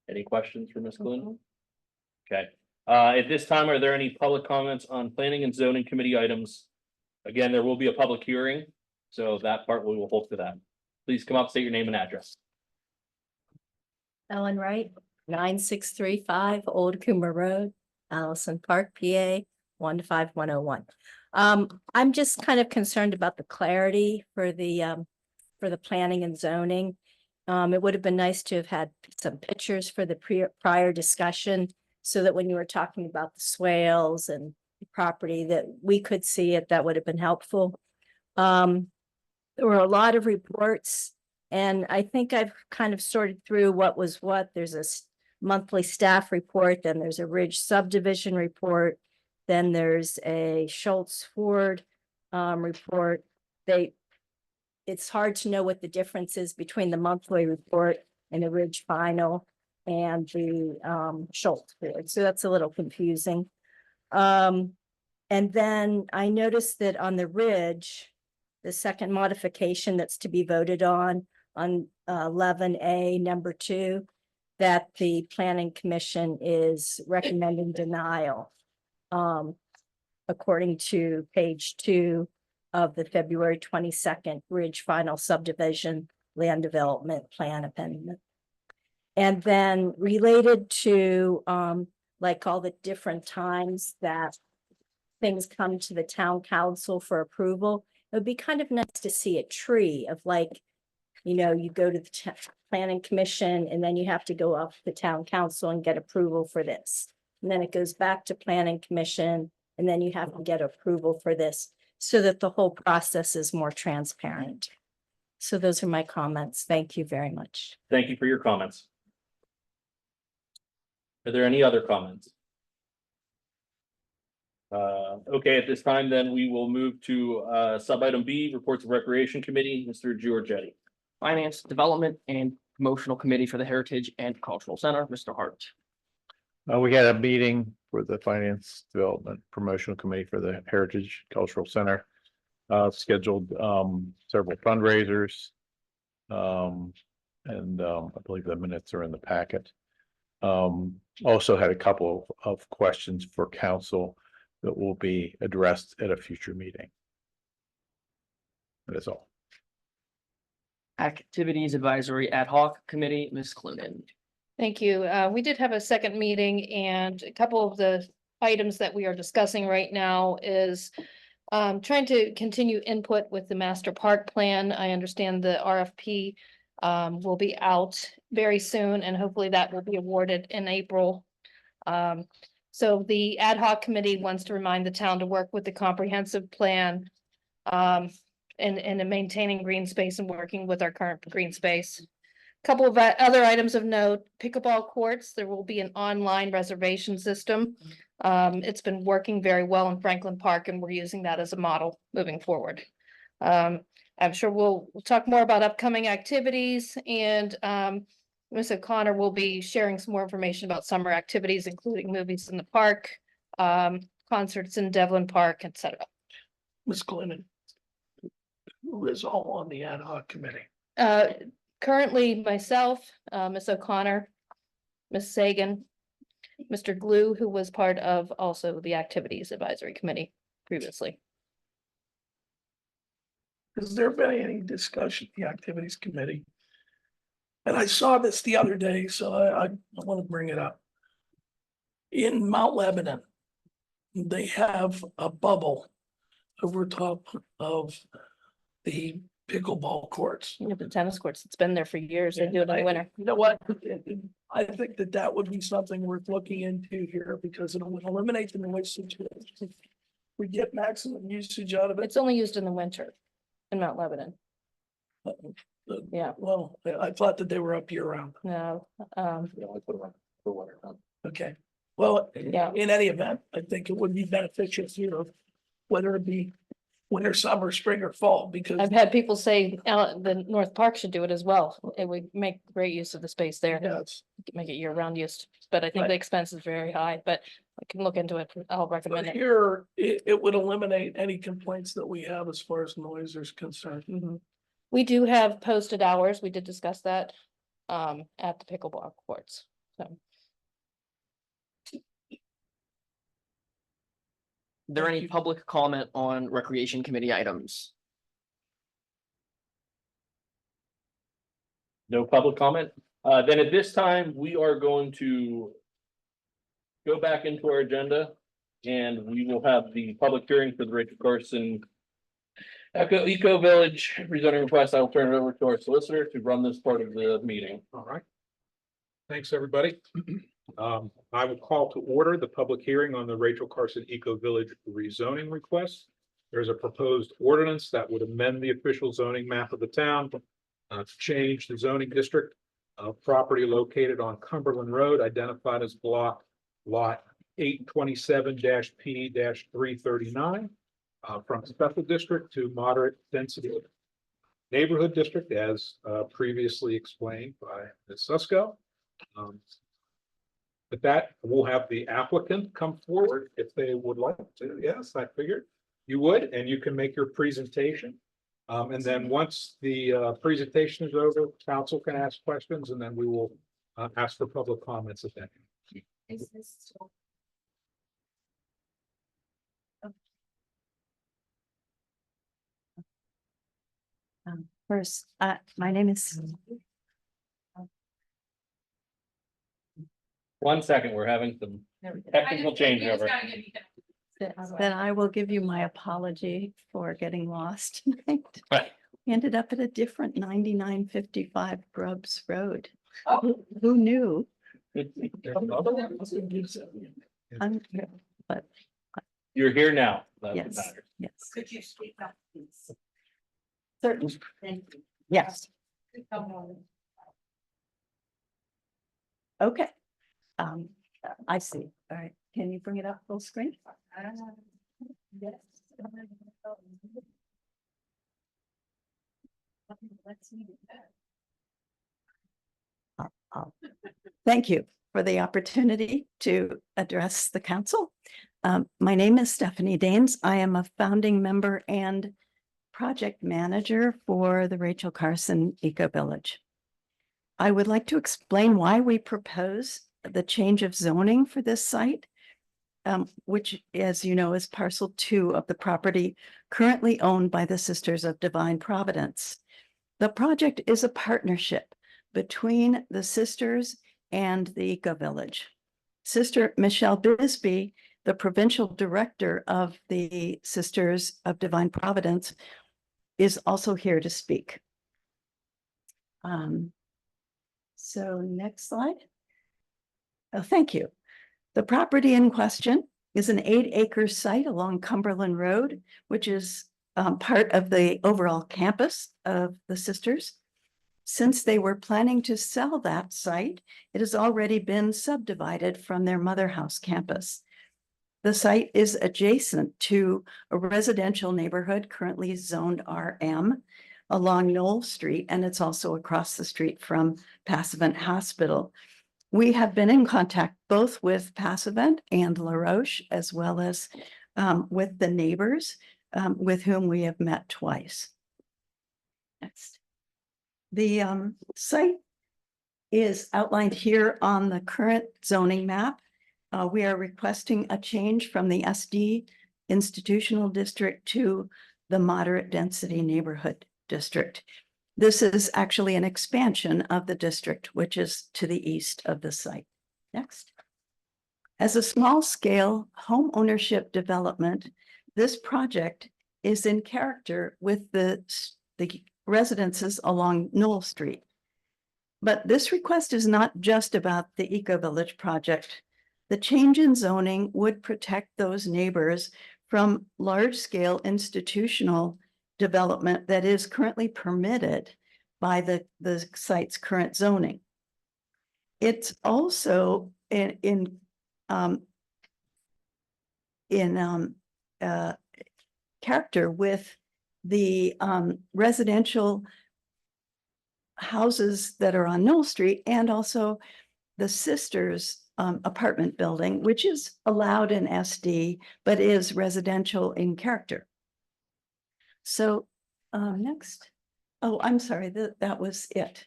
Any questions for Ms. Clune? Okay, at this time, are there any public comments on planning and zoning committee items? Again, there will be a public hearing, so that part we will hold for that. Please come up, state your name and address. Ellen Wright, 9635 Old Coomer Road, Allison Park, PA 15101. I'm just kind of concerned about the clarity for the planning and zoning. It would have been nice to have had some pictures for the prior discussion so that when you were talking about the swales and the property that we could see it, that would have been helpful. There were a lot of reports, and I think I've kind of sorted through what was what. There's a monthly staff report, then there's a Ridge subdivision report, then there's a Schultz Ford report. It's hard to know what the difference is between the monthly report and the Ridge final and the Schultz Ford. So that's a little confusing. And then I noticed that on the Ridge, the second modification that's to be voted on 11A number 2, that the planning commission is recommending denial. According to page 2 of the February 22nd Ridge final subdivision land development plan amendment. And then related to like all the different times that things come to the town council for approval, it would be kind of nice to see a tree of like, you go to the planning commission and then you have to go up to the town council and get approval for this. And then it goes back to planning commission and then you have to get approval for this so that the whole process is more transparent. So those are my comments. Thank you very much. Thank you for your comments. Are there any other comments? Okay, at this time, then we will move to sub item B, reports of Recreation Committee, Mr. Giorgetti. Finance, Development, and Promotional Committee for the Heritage and Cultural Center, Mr. Hart. We had a meeting for the Finance Development Promotional Committee for the Heritage Cultural Center. Scheduled several fundraisers. And I believe the minutes are in the packet. Also had a couple of questions for council that will be addressed at a future meeting. That is all. Activities Advisory Ad Hoc Committee, Ms. Clunin. Thank you. We did have a second meeting and a couple of the items that we are discussing right now is trying to continue input with the master park plan. I understand the RFP will be out very soon and hopefully that will be awarded in April. So the ad hoc committee wants to remind the town to work with the comprehensive plan and maintaining green space and working with our current green space. Couple of other items of note, pickleball courts, there will be an online reservation system. It's been working very well in Franklin Park and we're using that as a model moving forward. I'm sure we'll talk more about upcoming activities and Ms. O'Connor will be sharing some more information about summer activities, including movies in the park, concerts in Devlin Park, etc. Ms. Clinton. Who is all on the ad hoc committee? Currently myself, Ms. O'Connor, Ms. Sagan, Mr. Glue, who was part of also the Activities Advisory Committee previously. Has there been any discussion, the activities committee? And I saw this the other day, so I want to bring it up. In Mount Lebanon, they have a bubble over top of the pickleball courts. Yeah, the tennis courts, it's been there for years. They do it in the winter. You know what? I think that would be something worth looking into here because it would eliminate the noise situation. We get maximum usage out of it. It's only used in the winter in Mount Lebanon. Yeah. Well, I thought that they were up year round. No, Okay, well, Yeah. in any event, I think it would be beneficial here, whether it be winter, summer, spring or fall, because I've had people say the North Park should do it as well. It would make great use of the space there. yeah, it's Make it year round use, but I think Right. the expense is very high, but I can look into it. I'll recommend but it. here, it would eliminate any complaints that we have as far as noise is concerned. Mhm. We do have posted hours. We did discuss that at the pickleball courts, so. Is there any public comment on Recreation Committee items? No public comment. Then at this time, we are going to go back into our agenda and we will have the public hearing for the Rachel Carson Eco Village rezoning request. I will turn it over to our solicitor to run this part of the meeting. All right. Thanks, everybody. I will call to order the public hearing on the Rachel Carson Eco Village rezoning request. There's a proposed ordinance that would amend the official zoning map of the town to change the zoning district of property located on Cumberland Road, identified as block lot 827-P-339 from special district to moderate density neighborhood district, as previously explained by Ms. Susko. With that, we'll have the applicant come forward if they would like to. Yes, I figured you would, and you can make your presentation. And then once the presentation is over, council can ask questions and then we will ask for public comments at that. Is this still? First, my name is, 1 second, we're having some technical changeover. Then I will give you my apology for getting lost tonight. Right. We ended up at a different 9955 Grubbs Road. Who knew? I'm- But You're here now. That's what yes, matters. yes. Could you speak up, please? Certainly. Thank you. Yes. Okay. I see. All right. Can you bring it up full screen? Yes. Thank you for the opportunity to address the council. My name is Stephanie Daines. I am a founding member and project manager for the Rachel Carson Eco Village. I would like to explain why we propose the change of zoning for this site, which, as you know, is parcel 2 of the property currently owned by the Sisters of Divine Providence. The project is a partnership between the sisters and the Eco Village. Sister Michelle Bisbee, the provincial director of the Sisters of Divine Providence, is also here to speak. So next slide. Oh, thank you. The property in question is an 8-acre site along Cumberland Road, which is part of the overall campus of the Sisters. Since they were planning to sell that site, it has already been subdivided from their mother house campus. The site is adjacent to a residential neighborhood currently zoned RM along Knoll Street, and it's also across the street from Passavant Hospital. We have been in contact both with Passavant and La Roche, as well as with the neighbors with whom we have met twice. Next. The site is outlined here on the current zoning map. We are requesting a change from the SD institutional district to the moderate density neighborhood district. This is actually an expansion of the district, which is to the east of the site. Next. As a small scale home ownership development, this project is in character with the residences along Knoll Street. But this request is not just about the Eco Village project. The change in zoning would protect those neighbors from large-scale institutional development that is currently permitted by the site's current zoning. It's also in character with the residential houses that are on Knoll Street, and also the Sisters apartment building, which is allowed in SD, but is residential in character. So next. Oh, I'm sorry, that was it.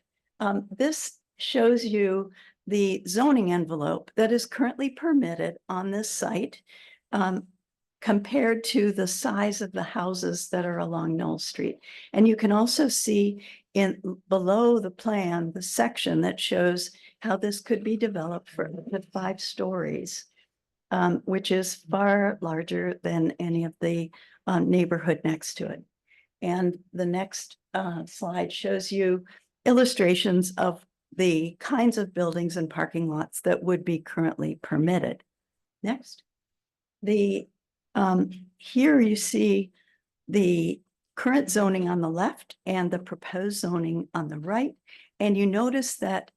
This shows you the zoning envelope that is currently permitted on this site compared to the size of the houses that are along Knoll Street. And you can also see below the plan, the section that shows how this could be developed for 5 stories, which is far larger than any of the neighborhood next to it. And the next slide shows you illustrations of the kinds of buildings and parking lots that would be currently permitted. Next. Here you see the current zoning on the left and the proposed zoning on the right. And you notice that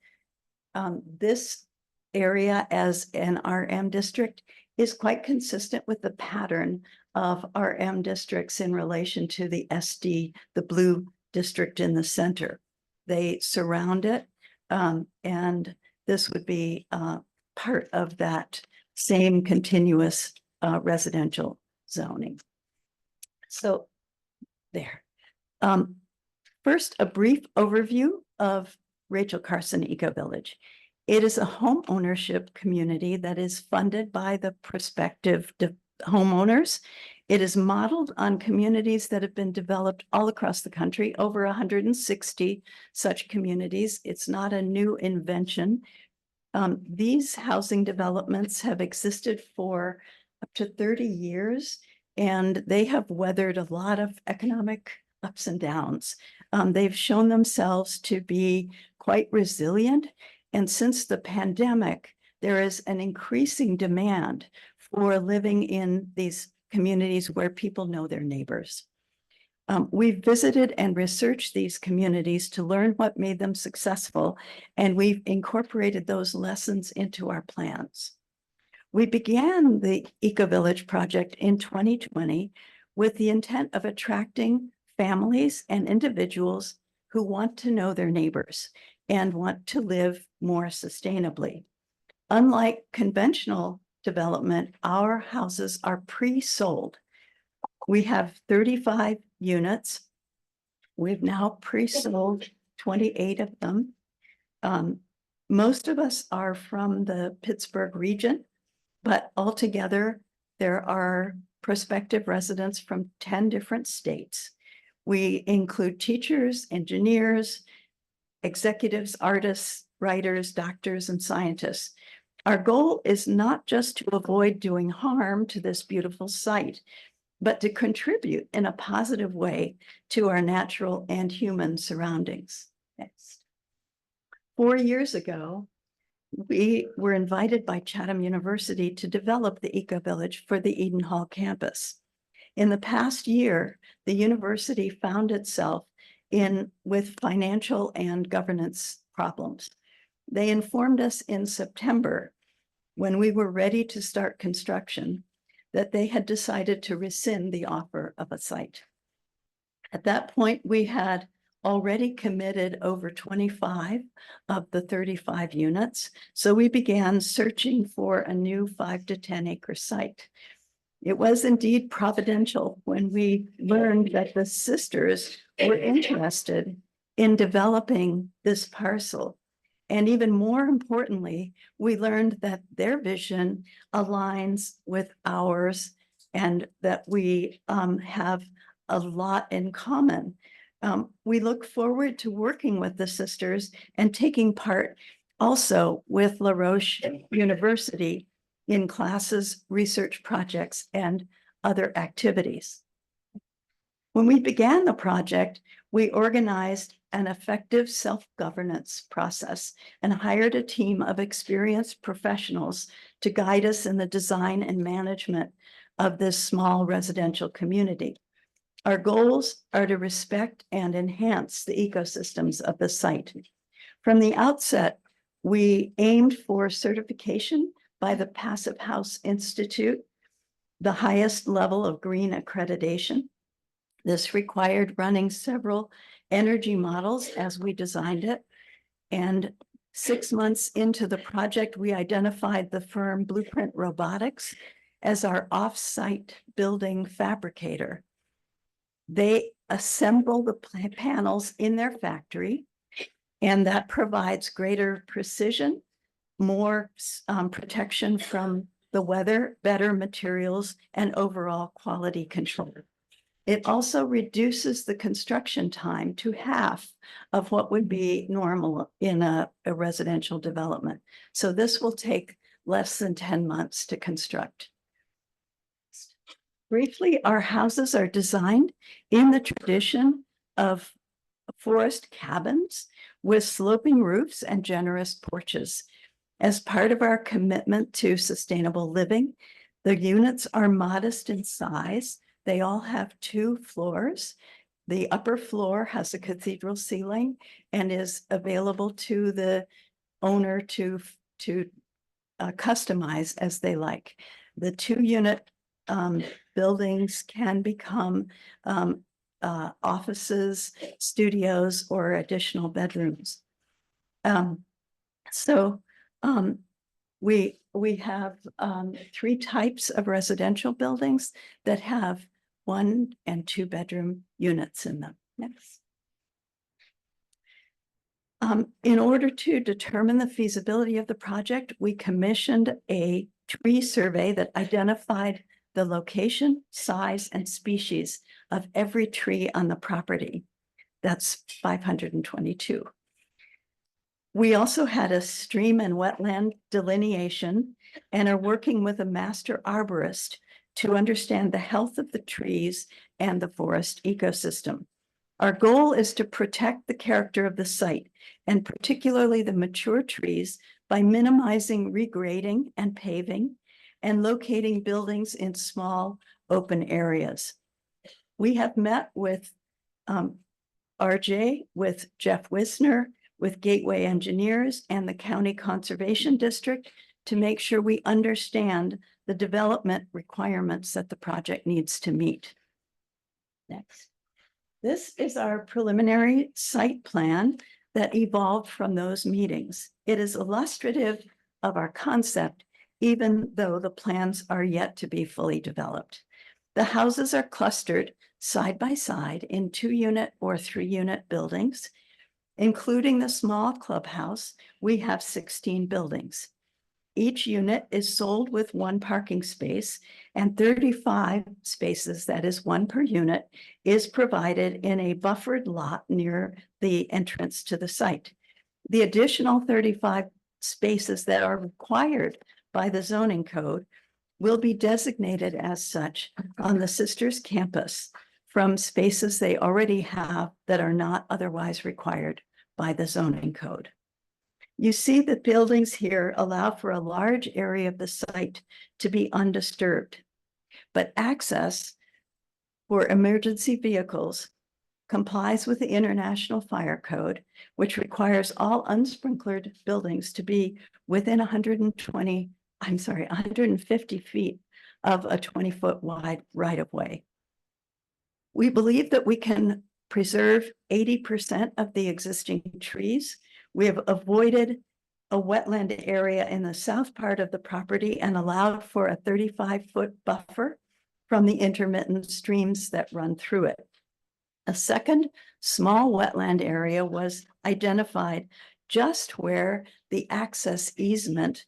this area as an RM district is quite consistent with the pattern of RM districts in relation to the SD, the blue district in the center. They surround it, and this would be part of that same continuous residential zoning. So there. First, a brief overview of Rachel Carson Eco Village. It is a home ownership community that is funded by the prospective homeowners. It is modeled on communities that have been developed all across the country, over 160 such communities. It's not a new invention. These housing developments have existed for up to 30 years, and they have weathered a lot of economic ups and downs. They've shown themselves to be quite resilient. And since the pandemic, there is an increasing demand for living in these communities where people know their neighbors. We've visited and researched these communities to learn what made them successful, and we've incorporated those lessons into our plans. We began the Eco Village project in 2020 with the intent of attracting families and individuals who want to know their neighbors and want to live more sustainably. Unlike conventional development, our houses are pre-sold. We have 35 units. We've now pre-sold 28 of them. Most of us are from the Pittsburgh region, but altogether there are prospective residents from 10 different states. We include teachers, engineers, executives, artists, writers, doctors, and scientists. Our goal is not just to avoid doing harm to this beautiful site, but to contribute in a positive way to our natural and human surroundings. Next. 4 years ago, we were invited by Chatham University to develop the Eco Village for the Eden Hall campus. In the past year, the university found itself with financial and governance problems. They informed us in September, when we were ready to start construction, that they had decided to rescind the offer of a site. At that point, we had already committed over 25 of the 35 units, so we began searching for a new 5 to 10 acre site. It was indeed providential when we learned that the sisters were interested in developing this parcel. And even more importantly, we learned that their vision aligns with ours and that we have a lot in common. We look forward to working with the sisters and taking part also with La Roche University in classes, research projects, and other activities. When we began the project, we organized an effective self-governance process and hired a team of experienced professionals to guide us in the design and management of this small residential community. Our goals are to respect and enhance the ecosystems of the site. From the outset, we aimed for certification by the Passive House Institute, the highest level of green accreditation. This required running several energy models as we designed it. And 6 months into the project, we identified the firm Blueprint Robotics as our off-site building fabricator. They assemble the panels in their factory, and that provides greater precision, more protection from the weather, better materials, and overall quality control. It also reduces the construction time to half of what would be normal in a residential development. So this will take less than 10 months to construct. Briefly, our houses are designed in the tradition of forest cabins with sloping roofs and generous porches. As part of our commitment to sustainable living, the units are modest in size. They all have 2 floors. The upper floor has a cathedral ceiling and is available to the owner to customize as they like. The 2-unit buildings can become offices, studios, or additional bedrooms. We have 3 types of residential buildings that have 1 and 2 bedroom units in them. Next. In order to determine the feasibility of the project, we commissioned a tree survey that identified the location, size, and species of every tree on the property. That's 522. We also had a stream and wetland delineation and are working with a master arborist to understand the health of the trees and the forest ecosystem. Our goal is to protect the character of the site and particularly the mature trees by minimizing regrading and paving and locating buildings in small open areas. We have met with RJ, with Jeff Wisner, with Gateway Engineers and the County Conservation District to make sure we understand the development requirements that the project needs to meet. Next. This is our preliminary site plan that evolved from those meetings. It is illustrative of our concept, even though the plans are yet to be fully developed. The houses are clustered side by side in 2-unit or 3-unit buildings. Including the small clubhouse, we have 16 buildings. Each unit is sold with 1 parking space, and 35 spaces, that is 1 per unit, is provided in a buffered lot near the entrance to the site. The additional 35 spaces that are required by the zoning code will be designated as such on the Sisters campus from spaces they already have that are not otherwise required by the zoning code. You see the buildings here allow for a large area of the site to be undisturbed, but access for emergency vehicles complies with the International Fire Code, which requires all unsprinklered buildings to be within 150 feet of a 20-foot wide right-of-way. We believe that we can preserve 80% of the existing trees. We have avoided a wetland area in the south part of the property and allowed for a 35-foot buffer from the intermittent streams that run through it. A second small wetland area was identified just where the access easement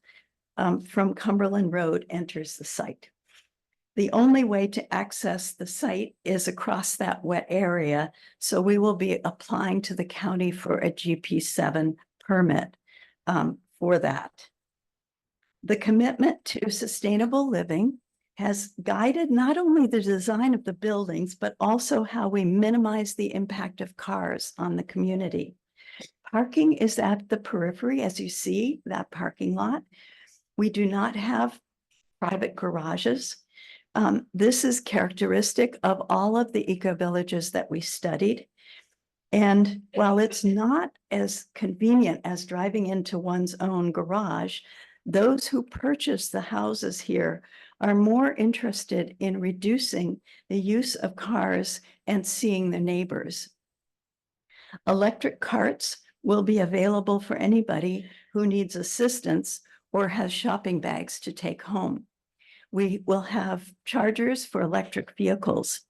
from Cumberland Road enters the site. The only way to access the site is across that wet area, so we will be applying to the county for a GP7 permit for that. The commitment to sustainable living has guided not only the design of the buildings, but also how we minimize the impact of cars on the community. Parking is at the periphery, as you see, that parking lot. We do not have private garages. This is characteristic of all of the eco-villages that we studied. And while it's not as convenient as driving into one's own garage, those who purchase the houses here are more interested in reducing the use of cars and seeing their neighbors. Electric carts will be available for anybody who needs assistance or has shopping bags to take home. We will have chargers for electric vehicles.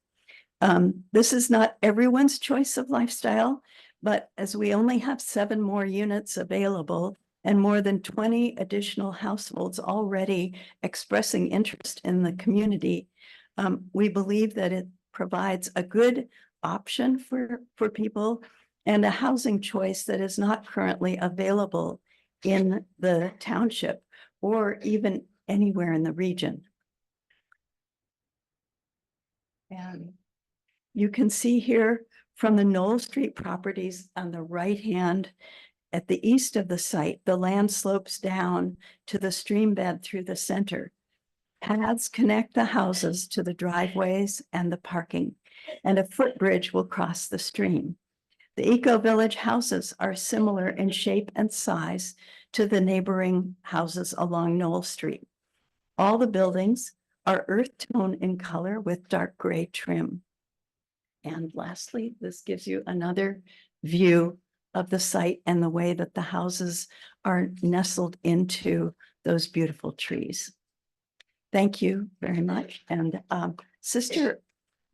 This is not everyone's choice of lifestyle, but as we only have 7 more units available and more than 20 additional households already expressing interest in the community, we believe that it provides a good option for people and a housing choice that is not currently available in the township or even anywhere in the region. And you can see here from the Knoll Street properties on the right hand, at the east of the site, the land slopes down to the stream bed through the center. Paths connect the houses to the driveways and the parking, and a footbridge will cross the stream. The eco-village houses are similar in shape and size to the neighboring houses along Knoll Street. All the buildings are earth tone in color with dark gray trim. And lastly, this gives you another view of the site and the way that the houses are nestled into those beautiful trees. Thank you very much. And Sister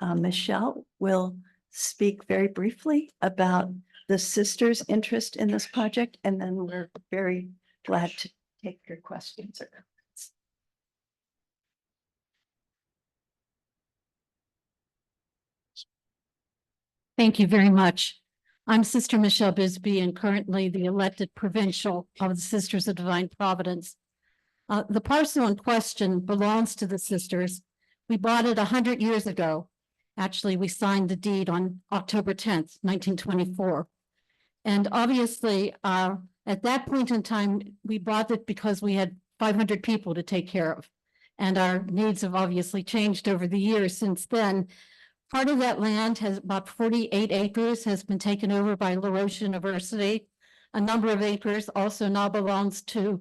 Michelle will speak very briefly about the sisters' interest in this project, and then we're very glad to take your questions or comments. Thank you very much. I'm Sister Michelle Bisbee and currently the elected provincial of the Sisters of Divine Providence. The parcel in question belongs to the sisters. We bought it 100 years ago. Actually, we signed the deed on October 10th, 1924. And obviously, at that point in time, we bought it because we had 500 people to take care of. And our needs have obviously changed over the years since then. Part of that land has about 48 acres has been taken over by La Roche University. A number of acres also now belongs to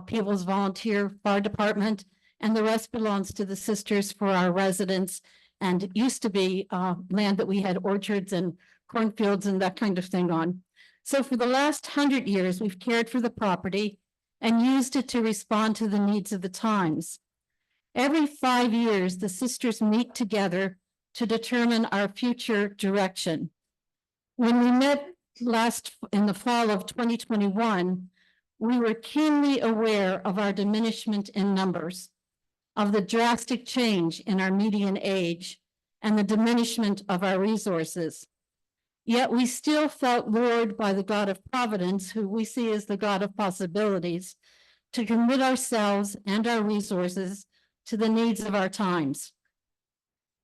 People's Volunteer Fire Department, and the rest belongs to the sisters for our residents. And it used to be land that we had orchards and cornfields and that kind of thing on. So for the last 100 years, we've cared for the property and used it to respond to the needs of the times. Every 5 years, the sisters meet together to determine our future direction. When we met in the fall of 2021, we were keenly aware of our diminishment in numbers, of the drastic change in our median age, and the diminishment of our resources. Yet we still felt lured by the God of Providence, who we see as the God of possibilities, to commit ourselves and our resources to the needs of our times.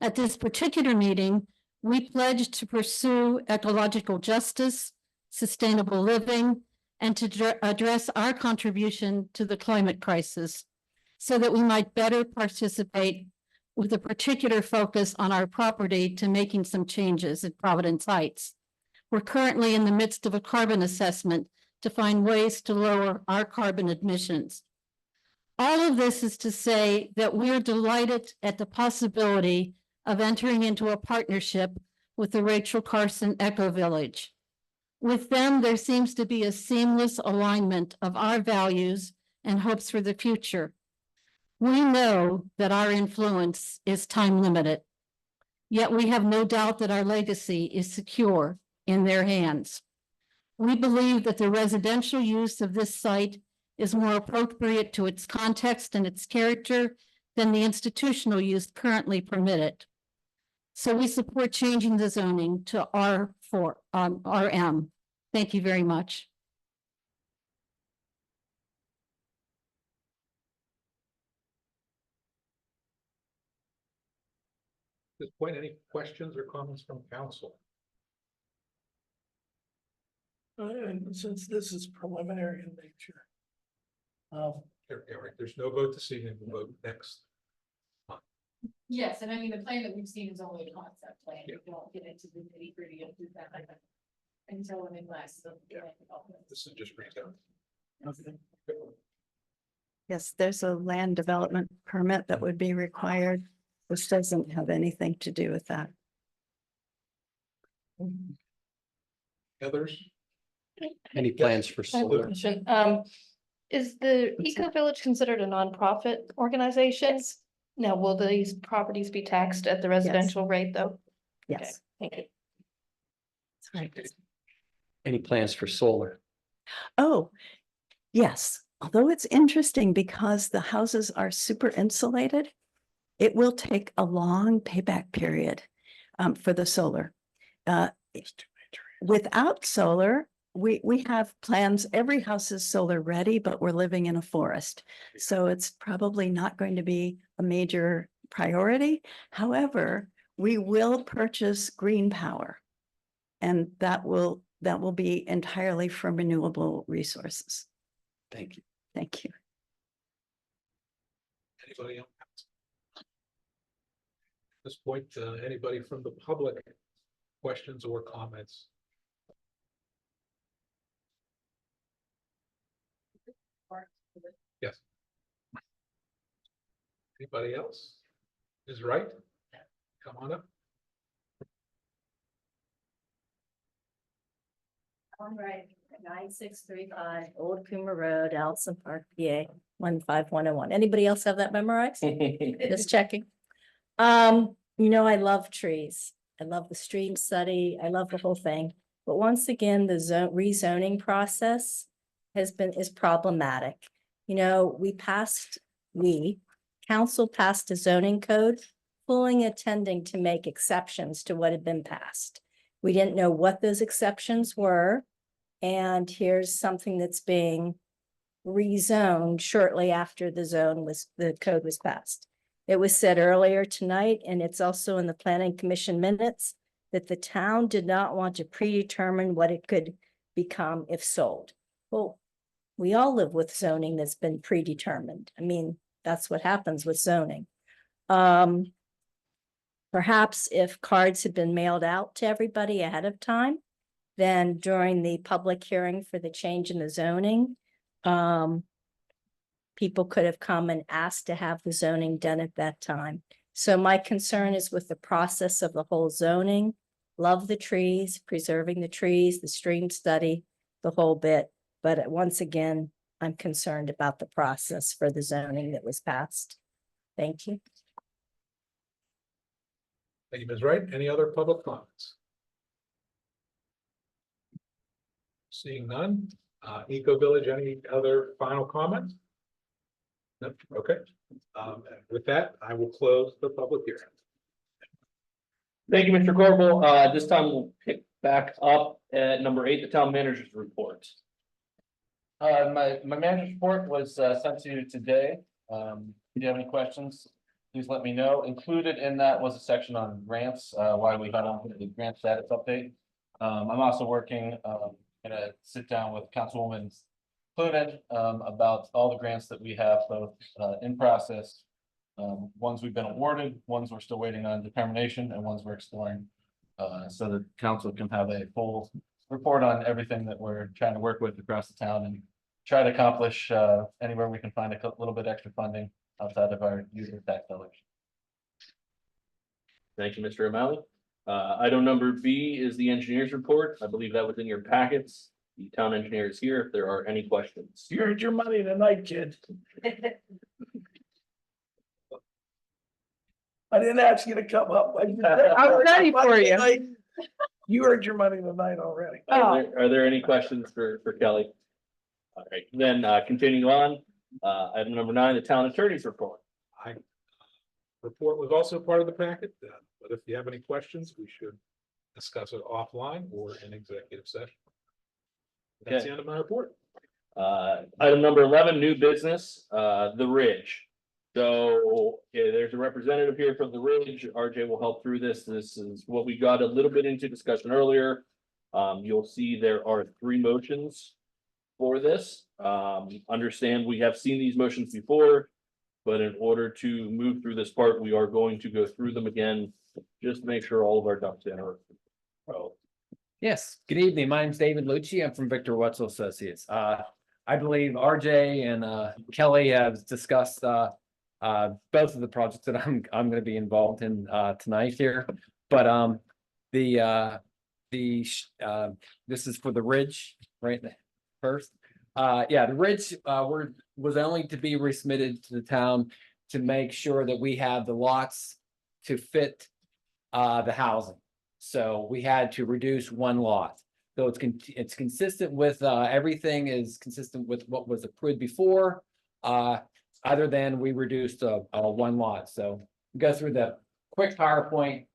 At this particular meeting, we pledged to pursue ecological justice, sustainable living, and to address our contribution to the climate crisis so that we might better participate with a particular focus on our property to making some changes at Providence Heights. We're currently in the midst of a carbon assessment to find ways to lower our carbon emissions. All of this is to say that we're delighted at the possibility of entering into a partnership with the Rachel Carson Eco Village. With them, there seems to be a seamless alignment of our values and hopes for the future. We know that our influence is time limited, yet we have no doubt that our legacy is secure in their hands. We believe that the residential use of this site is more appropriate to its context and its character than the institutional use currently permitted. So we support changing the zoning to R4, RM. Thank you very much. At this point, any questions or comments from council? And since this is preliminary in nature. Eric, there's no vote this evening, we'll vote next. Yes, and I mean, the plan that we've seen is only a concept plan. Yeah. We don't get into the nitty gritty of that until I'm in class. So This is just retail. Okay. Yes, there's a land development permit that would be required, which doesn't have anything to do with that. Others? Any plans for I have a solar? question. Is the Eco Village considered a nonprofit organization? Now, will these properties be taxed at the residential rate though? Okay, Yes, thank you. that's right. Any plans for solar? Oh, yes. Although it's interesting because the houses are super insulated, it will take a long payback period for the solar. Without solar, we have plans. Every house is solar ready, but we're living in a forest. So it's probably not going to be a major priority. However, we will purchase green power. And that will be entirely from renewable resources. Thank you. Thank you. Anybody else? At this point, anybody from the public, questions or comments? Yes. Anybody else? Is right? Come on up. All right, 9635 Old Coomer Road, Allison Park, PA 15101. Anybody else have that memorized? Just checking. I love trees. I love the stream study. I love the whole thing. But once again, the rezoning process is problematic. Council passed a zoning code, fully intending to make exceptions to what had been passed. We didn't know what those exceptions were. And here's something that's being rezoned shortly after the code was passed. It was said earlier tonight, and it's also in the planning commission minutes, that the town did not want to predetermine what it could become if sold. Well, we all live with zoning that's been predetermined. I mean, that's what happens with zoning. Perhaps if cards had been mailed out to everybody ahead of time, then during the public hearing for the change in the zoning, people could have come and asked to have the zoning done at that time. So my concern is with the process of the whole zoning. Love the trees, preserving the trees, the stream study, the whole bit. But once again, I'm concerned about the process for the zoning that was passed. Thank you. Thank you, Ms. Wright. Any other public comments? Seeing none, Eco Village, any other final comments? No, okay. And with that, I will close the public hearing. Thank you, Mr. Corbel. This time we'll pick back up at number 8, the town manager's report. My manager's report was sent to you today. If you have any questions, please let me know. Included in that was a section on grants, why we got on the grant status update. I'm also working, gonna sit down with Councilwoman Clunin about all the grants that we have both in process. Ones we've been awarded, ones we're still waiting on determination, and ones we're exploring. So that council can have a full report on everything that we're trying to work with across the town and try to accomplish anywhere we can find a little bit extra funding outside of our usual tax dollars. Thank you, Mr. O'Malley. Item number B is the engineer's report. I believe that was in your packets. The town engineer is here if there are any questions. You earned your money tonight, kid. I didn't ask you to come up. I'm ready for you. You earned your money tonight already. Are there any questions for Kelly? All right, then continuing on, item number 9, the town attorney's report. Report was also part of the packet, but if you have any questions, we should discuss it offline or in executive session. That's the end of my report. Item number 11, new business, the Ridge. So there's a representative here from the Ridge. RJ will help through this. This is what we got a little bit into discussion earlier. You'll see there are 3 motions for this. Understand we have seen these motions before, but in order to move through this part, we are going to go through them again, just to make sure all of our ducks in are. Yes, good evening. My name's David Lucci. I'm from Victor Wetzel Associates. I believe RJ and Kelly have discussed both of the projects that I'm going to be involved in tonight here. But this is for the Ridge, right? First, yeah, the Ridge was only to be resubmitted to the town to make sure that we have the lots to fit the housing. So we had to reduce 1 lot. So it's consistent with everything is consistent with what was approved before, other than we reduced 1 lot. So go through the quick PowerPoint.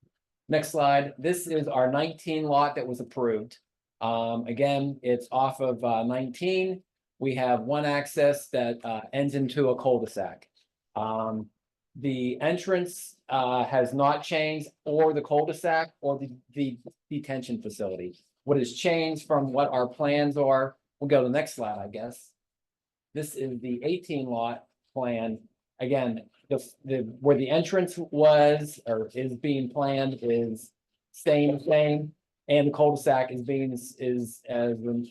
Next slide. This is our 19 lot that was approved. Again, it's off of 19. We have 1 access that ends into a cul-de-sac. The entrance has not changed, or the cul-de-sac or the detention facility. What has changed from what our plans are, we'll go to the next slide, I guess. This is the 18 lot plan. Again, where the entrance was or is being planned is staying the same, and the cul-de-sac is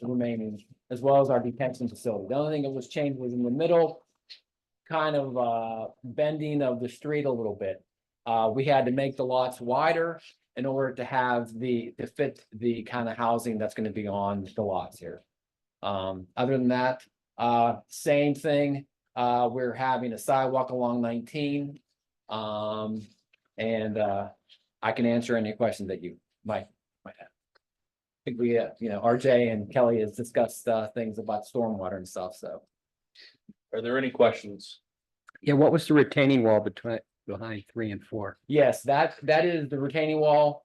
remaining, as well as our detention facility. The only thing that was changed was in the middle, kind of bending of the street a little bit. We had to make the lots wider in order to have to fit the kind of housing that's going to be on the lots here. Other than that, same thing. We're having a sidewalk along 19. And I can answer any questions that you might have. I think we, RJ and Kelly has discussed things about stormwater and stuff, so. Are there any questions? Yeah, what was the retaining wall behind 3 and 4? Yes, that is the retaining wall.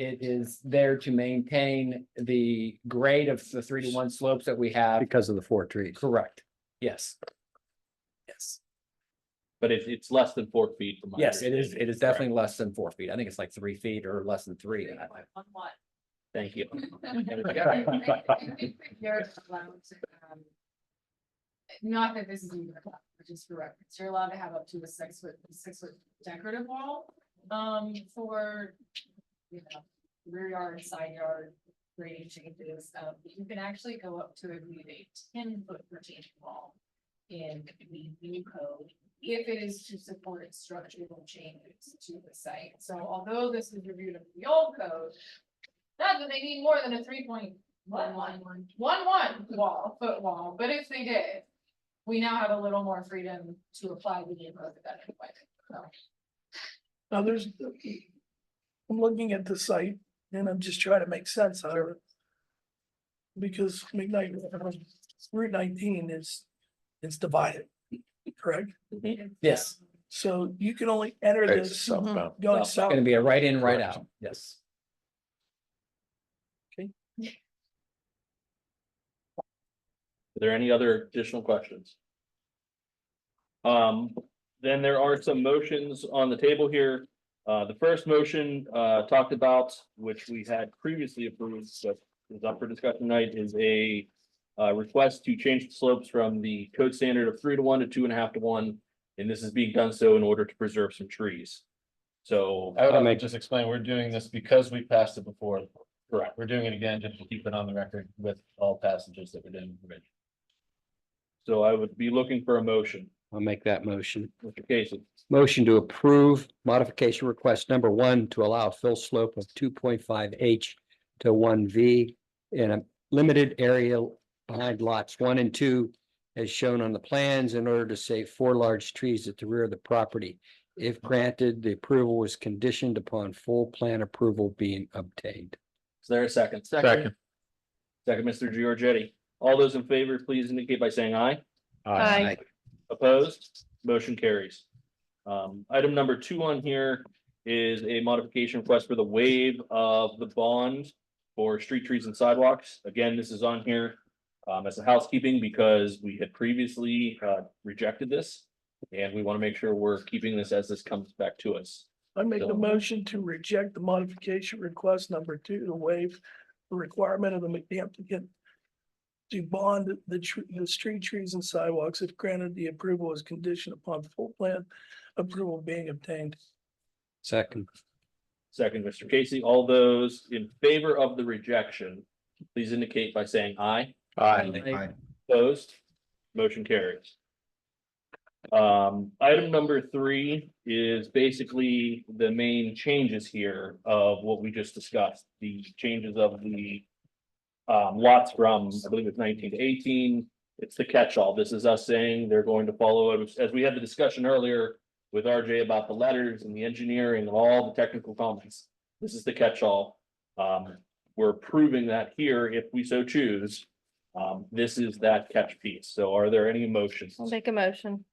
it is there to maintain the grade of the 3-to-1 slopes that we have. Because of the 4 trees. Correct. Yes. Yes. But it's less than 4 feet from my Yes, it is. understanding. It is definitely less than 4 feet. I think it's like 3 feet or less than 3. Thank you. Not that this is even, which is correct, you're allowed to have up to a 6-foot decorative wall, for, you know, rear yard, side yard, grading changes, you can actually go up to, I believe, a 10-foot retaining wall in the new code, if it is to support structural changes to the site. So although this is reviewed in the old code, not that they need more than a 3.11 foot wall, but if they did, we now have a little more freedom to apply the new code that way. So. Now I'm looking at the site and I'm just trying to make sense out of it. Because Route 19 is divided, correct? Yes. So you can only enter It's this southbound. going It's south. gonna be a right in, right Correct. out. Yes. Are there any other additional questions? Then there are some motions on the table here. The first motion, talked about, which we had previously approved, but is up for discussion tonight, is a request to change the slopes from the code standard of 3-to-1 to 2.5-to-1. And this is being done so in order to preserve some trees. So I would just explain, we're doing this because we passed it before. Correct. We're doing it again, just to keep it on the record with all passages that we're doing. So I would be looking for a motion. I'll make that motion. Mr. Casey, Motion to approve modification request number 1 to allow a fill slope of 2.5 H to 1 V in a limited area behind lots 1 and 2 as shown on the plans in order to save 4 large trees at the rear of the property. If granted, the approval was conditioned upon full plan approval being obtained. is there a second? Second. Second, Mr. Giorgetti. All those in favor, please indicate by saying aye. Aye. Opposed, motion carries. Item number 2 on here is a modification request for the waive of the bond for street trees and sidewalks. Again, this is on here as a housekeeping because we had previously rejected this. And we want to make sure we're keeping this as this comes back to us. I make a motion to reject the modification request number 2 to waive the requirement of the applicant to bond the street trees and sidewalks if granted the approval is conditioned upon full plan approval being obtained. Second. Second, Mr. Casey, all those in favor of the rejection, please indicate by saying aye. Aye. Opposed, motion carries. Item number 3 is basically the main changes here of what we just discussed, the changes of the lots from, I believe it's 19 to 18. It's the catch-all. This is us saying they're going to follow it, as we had the discussion earlier with RJ about the letters and the engineering and all the technical comments. This is the catch-all. We're proving that here if we so choose. This is that catch piece. So are there any motions? I'll make a motion.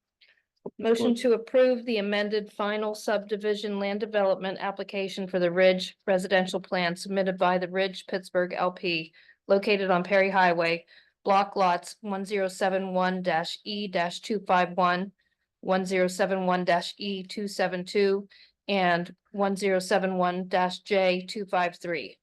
Motion to approve the amended final subdivision land development application for the Ridge residential plan submitted by the Ridge Pittsburgh LP located on Perry Highway, block lots 1071-E-251, 1071-E-272, and 1071-J-253.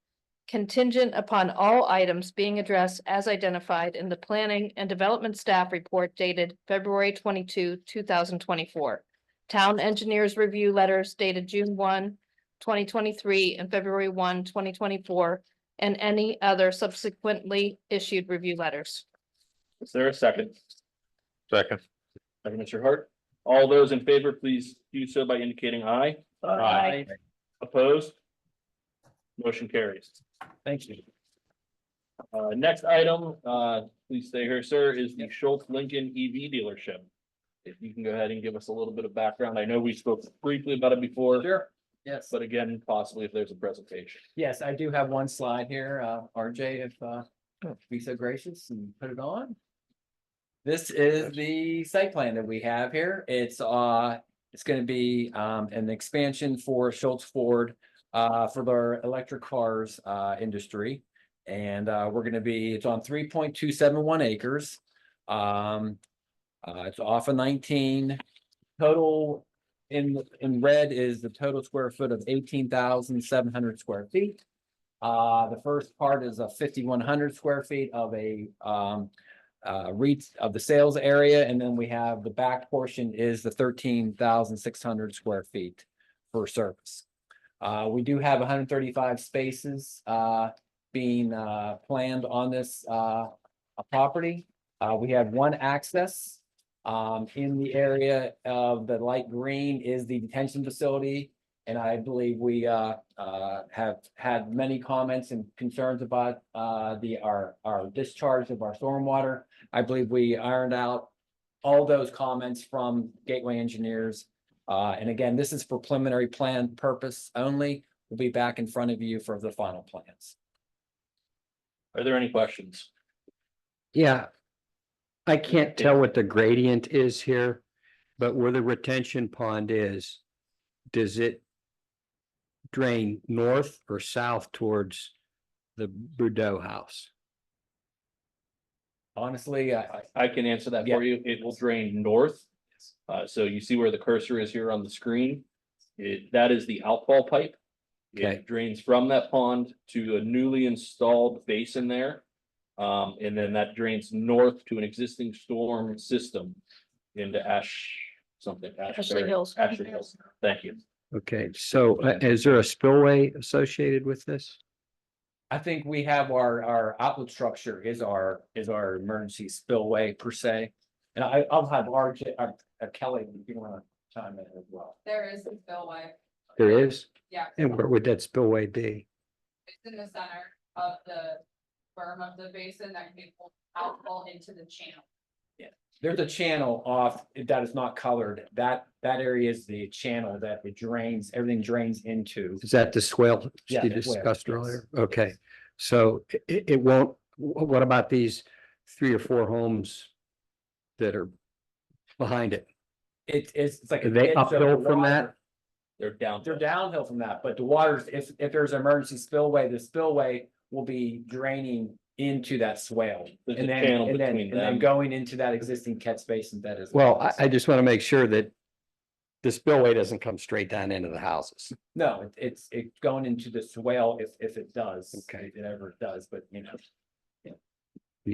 Contingent upon all items being addressed as identified in the Planning and Development Staff Report dated February 22, 2024. Town Engineers Review Letters dated June 1, 2023, and February 1, 2024, and any other subsequently issued review letters. Is there a second? Second. Second, Mr. Hart. All those in favor, please do so by indicating aye. Aye. Opposed? Motion carries. Thank you. Next item, please stay here, sir, is the Schultz Lincoln EV dealership. If you can go ahead and give us a little bit of background. I know we spoke briefly about it before. Sure. Yes. But again, possibly if there's a presentation. Yes, I do have one slide here, RJ, if be so gracious and put it on. This is the site plan that we have here. It's gonna be an expansion for Schultz Ford for their electric cars industry. And we're gonna be, it's on 3.271 acres. It's off of 19. Total in red is the total square foot of 18,700 square feet. The first part is a 5,100 square feet of a of the sales area, and then we have the back portion is the 13,600 square feet for service. We do have 135 spaces being planned on this property. We have one access in the area of the light green is the detention facility. And I believe we have had many comments and concerns about our discharge of our stormwater. I believe we ironed out all those comments from Gateway Engineers. And again, this is for preliminary plan purpose only. We'll be back in front of you for the final plans. Are there any questions? Yeah. I can't tell what the gradient is here, but where the retention pond is, does it drain north or south towards the Bordeaux house? Honestly, I can answer that for you. It will drain north. So you see where the cursor is here on the screen? That is the outfall pipe. Okay. It drains from that pond to a newly installed basin there. And then that drains north to an existing storm system into Ashley Hills. Ashley Hills. Thank you. Okay, so is there a spillway associated with this? I think we have our outlet structure is our emergency spillway per se. And I'll have RJ, Kelly, if you want to chime in as well. There is a spillway. There is? Yeah. And where would that spillway be? It's in the center of the berm of the basin that can be pulled outfall into the channel. There's a channel off that is not colored. That area is the channel that it drains, everything drains into. Is that the swale Yeah, you the swale, discussed yes. earlier? Okay, so it won't, what about these 3 or 4 homes that are behind it? It's like. Are a they ditch of uphill from water. that? They're They're downhill from that, but the waters, if there's an emergency spillway, the spillway will be draining into that swale. There's And a then, channel and then, between and then them. going into that existing catch basin that is. Well, I just want to make sure that the spillway doesn't come straight down into the houses. No, it's going into the swale if it does. Okay. If it ever does, but you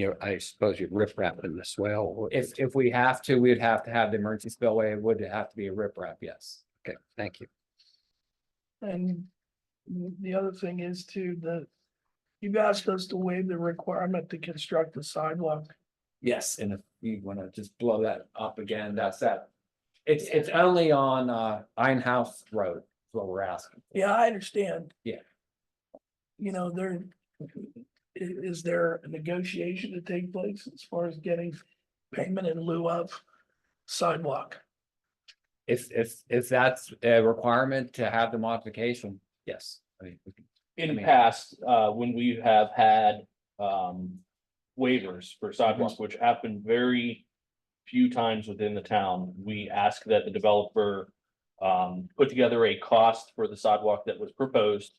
know, I suppose you'd rip wrap in the swale. if we have to, we'd have to have the emergency spillway. It would have to be a riprap, yes. Okay, thank you. And the other thing is too, you've asked us to waive the requirement to construct the sidewalk. Yes, and if you want to just blow that up again, that's that. It's only on Iron House Road, is what we're asking. Yeah, I understand. Yeah. You know, is there a negotiation to take place as far as getting payment in lieu of sidewalk? If that's a requirement to have the modification, yes. I mean, In the past, when we have had waivers for sidewalks, which happen very few times within the town, we ask that the developer put together a cost for the sidewalk that was proposed.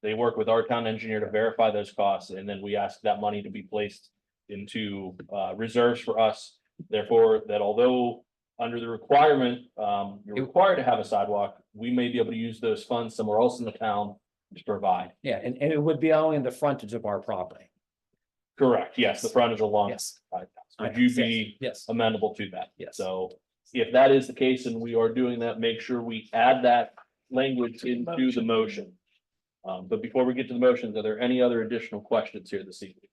They work with our town engineer to verify those costs, and then we ask that money to be placed into reserves for us. Therefore, that although under the requirement, you're required to have a sidewalk, we may be able to use those funds somewhere else in the town to provide. Yeah, and it would be only in the frontage of our property. Correct, yes, the frontage along. Yes. Would you be Yes. amenable to that? Yes. So if that is the case and we are doing that, make sure we add that language into the motion. But before we get to the motions, are there any other additional questions here this evening?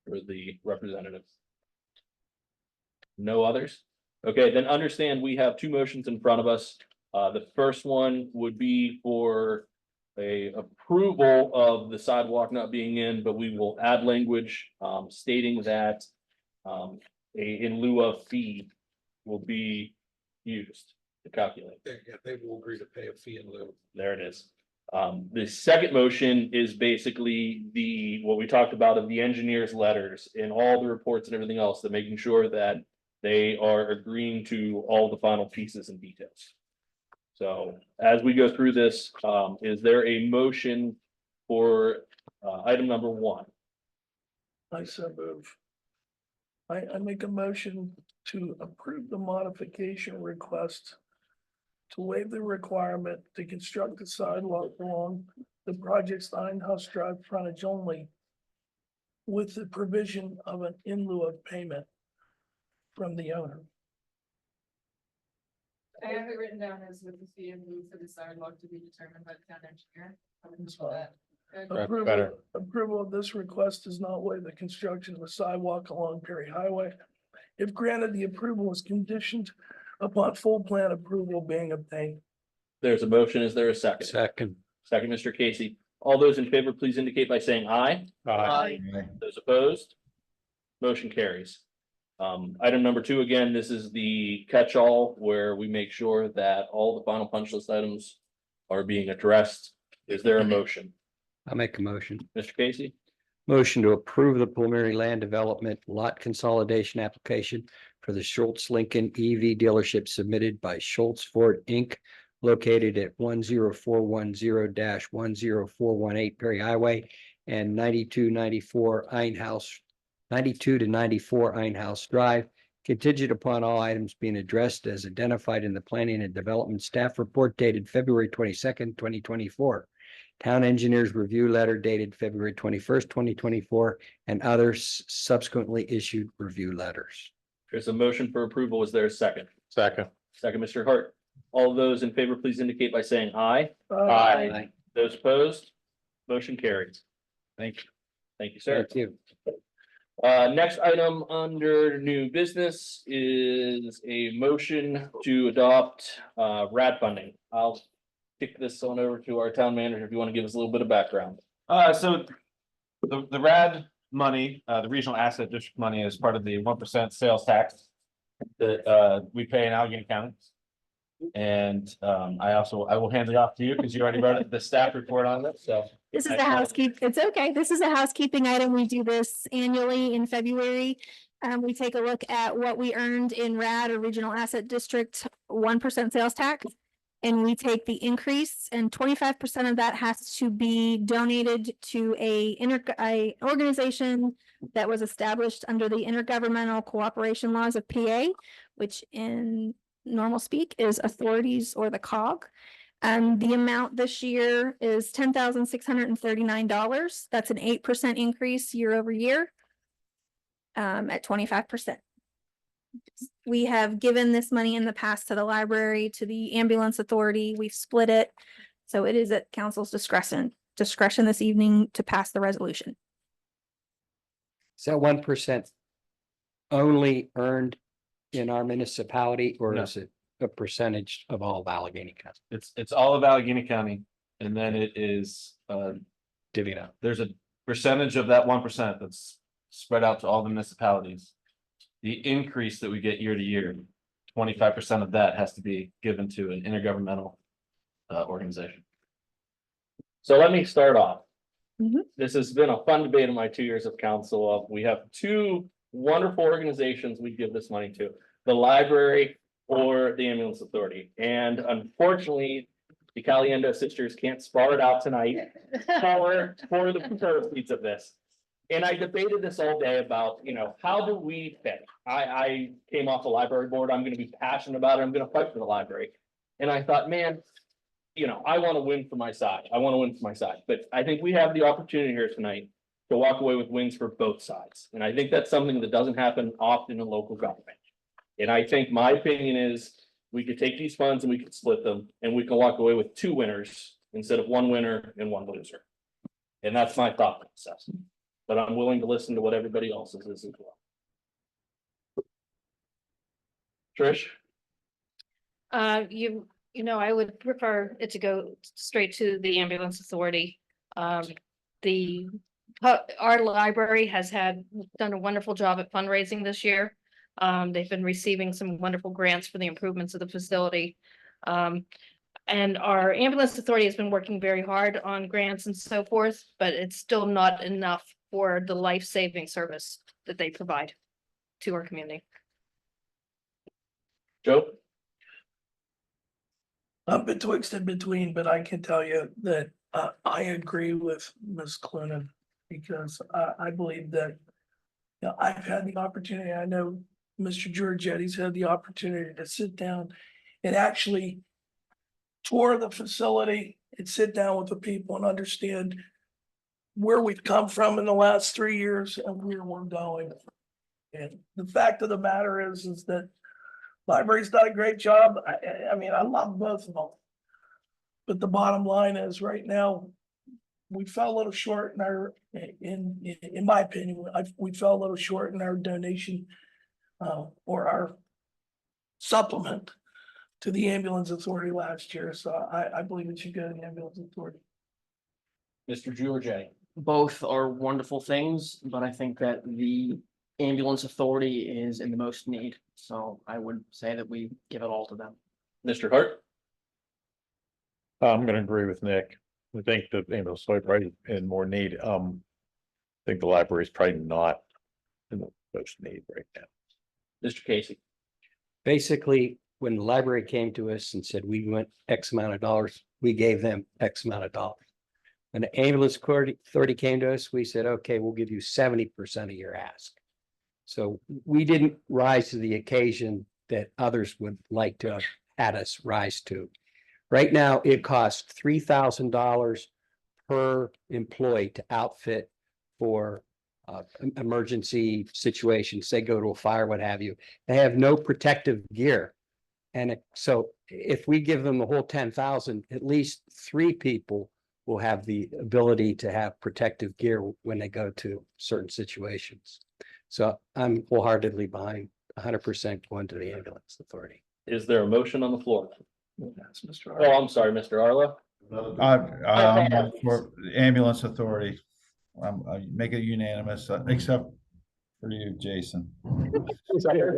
For the representative? No others? Okay, then understand we have 2 motions in front of us. The first one would be for a approval of the sidewalk not being in, but we will add language stating that in lieu of fee will be used to calculate. They will agree to pay a fee in lieu. There it is. The second motion is basically what we talked about of the engineer's letters and all the reports and everything else, that making sure that they are agreeing to all the final pieces and details. So as we go through this, is there a motion for item number 1? I so move. I make a motion to approve the modification request to waive the requirement to construct the sidewalk along the project's Nine House Drive frontage only with the provision of an in lieu of payment from the owner. I have it written down as with the fee and lieu for the sidewalk to be determined by the town engineer. Approval of this request does not waive the construction of a sidewalk along Perry Highway. If granted, the approval is conditioned upon full plan approval being obtained. There's a motion. Is there a second? Second. Second, Mr. Casey. All those in favor, please indicate by saying aye. Aye. Those opposed? Motion carries. Item number 2, again, this is the catch-all where we make sure that all the final punch list items are being addressed. Is there a motion? I'll make a motion. Mr. Casey? Motion to approve the preliminary land development lot consolidation application for the Schultz Lincoln EV dealership submitted by Schultz Ford Inc. located at 10410-10418 Perry Highway and 9294 Einhaus Drive, contingent upon all items being addressed as identified in the Planning and Development Staff Report dated February 22nd, 2024. Town Engineers Review Letter dated February 21st, 2024, and others subsequently issued review letters. There's a motion for approval. Is there a second? Second. Second, Mr. Hart. All those in favor, please indicate by saying aye. Aye. Those opposed? Motion carries. Thank you. Thank you, sir. Thank you. Next item under new business is a motion to adopt RAD funding. I'll kick this on over to our town manager if you want to give us a little bit of background. So the RAD money, the regional asset district money is part of the 1% sales tax that we pay in Allegheny County. And I will hand it off to you because you already wrote the staff report on it, so. This is a it's okay. This is a housekeeping item. We do this annually in February. We take a look at what we earned in RAD or Regional Asset District 1% sales tax. And we take the increase, and 25% of that has to be donated to a organization that was established under the Intergovernmental Cooperation Laws of PA, which in normal speak is authorities or the COG. The amount this year is $10,639. That's an 8% increase year over year. At 25%. We have given this money in the past to the library, to the ambulance authority. We've split it. So it is at council's discretion this evening to pass the resolution. Is that 1% only earned in our municipality, or No. is it a percentage of all of Allegheny County? It's all of Allegheny County, and then it is Divvy it up. there's a percentage of that 1% that's spread out to all the municipalities. The increase that we get year to year, 25% of that has to be given to an intergovernmental organization. So let me start off. Mhm. This has been a fun debate in my 2 years of council. We have 2 wonderful organizations we give this money to, the library or the ambulance authority. And unfortunately, the Caliendo sisters can't spar it out tonight for the proceeds of this. And I debated this all day about, how do we pick? I came off the library board. I'm gonna be passionate about it. I'm gonna fight for the library. And I thought, man, I want to win for my side. But I think we have the opportunity here tonight to walk away with wins for both sides. And I think that's something that doesn't happen often in local government. And I think my opinion is we could take these funds and we could split them and we can walk away with 2 winners instead of 1 winner and 1 loser. And that's my thought process. But I'm willing to listen to what everybody else's is as well. Trish? I would prefer it to go straight to the ambulance authority. Our library has done a wonderful job at fundraising this year. They've been receiving some wonderful grants for the improvements of the facility. And our ambulance authority has been working very hard on grants and so forth, but it's still not enough for the life-saving service that they provide to our community. Joe? I'm betwixt and between, but I can tell you that I agree with Ms. Clunin because I believe that I've had the opportunity, I know Mr. Giorgetti's had the opportunity to sit down and actually tour the facility and sit down with the people and understand where we've come from in the last 3 years and where we're going. And the fact of the matter is that library's done a great job. I mean, I love both of them. But the bottom line is right now, we fell a little short in our, in my opinion, we fell a little short in our donation or our supplement to the ambulance authority last year. So I believe it should go to the ambulance authority. Mr. Giorgetti. Both are wonderful things, but I think that the ambulance authority is in the most need. So I would say that we give it all to them. Mr. Hart. I'm gonna agree with Nick. I think the ambulance is probably in more need. I think the library is probably not in the most need right now. Mr. Casey. Basically, when the library came to us and said we want X amount of dollars, we gave them X amount of dollars. When the ambulance authority came to us, we said, okay, we'll give you 70% of your ask. So we didn't rise to the occasion that others would like to have had us rise to. Right now, it costs $3,000 per employee to outfit for emergency situations. They go to a fire, what have you. They have no protective gear. And so if we give them the whole 10,000, at least 3 people will have the ability to have protective gear when they go to certain situations. So I'm wholeheartely behind 100% going to the ambulance authority. Is there a motion on the floor? That's Mr. Oh, I'm sorry, Mr. Arlo. For ambulance authority, I make it unanimous, except for you, Jason. Is there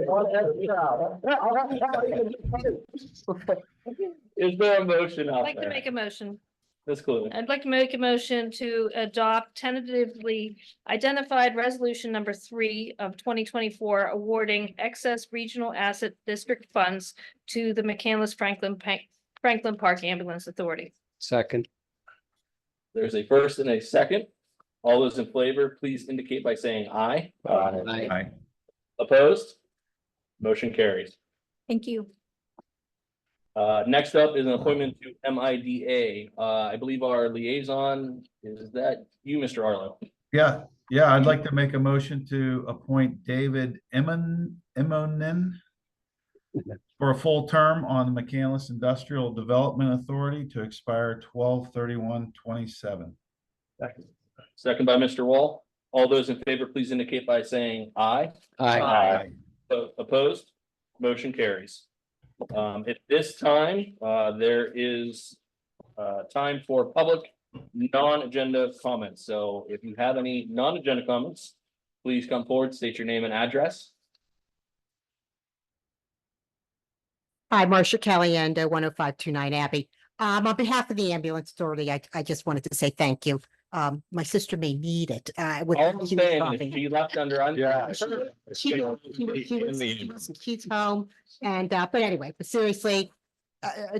a motion I'd out like to there? make a motion. Ms. Clunin. I'd like to make a motion to adopt tentatively identified resolution number 3 of 2024, awarding excess regional asset district funds to the McCandless Franklin Park Ambulance Authority. Second. There's a first and a second. All those in favor, please indicate by saying aye. Aye. Opposed? Motion carries. Thank you. Next up is an appointment to MIDA. I believe our liaison, is that you, Mr. Arlo? Yeah, I'd like to make a motion to appoint David Immonen for a full term on the McCandless Industrial Development Authority to expire 12/31/27. Second by Mr. Wall. All those in favor, please indicate by saying aye. Aye. Opposed? Motion carries. At this time, there is time for public non-agenda comments. So if you have any non-agenda comments, please come forward, state your name and address. Hi, Marcia Caliendo, 10529 Abbey. On behalf of the ambulance authority, I just wanted to say thank you. My sister may need it. All I'm saying is she left under. She's home and, but anyway, but seriously,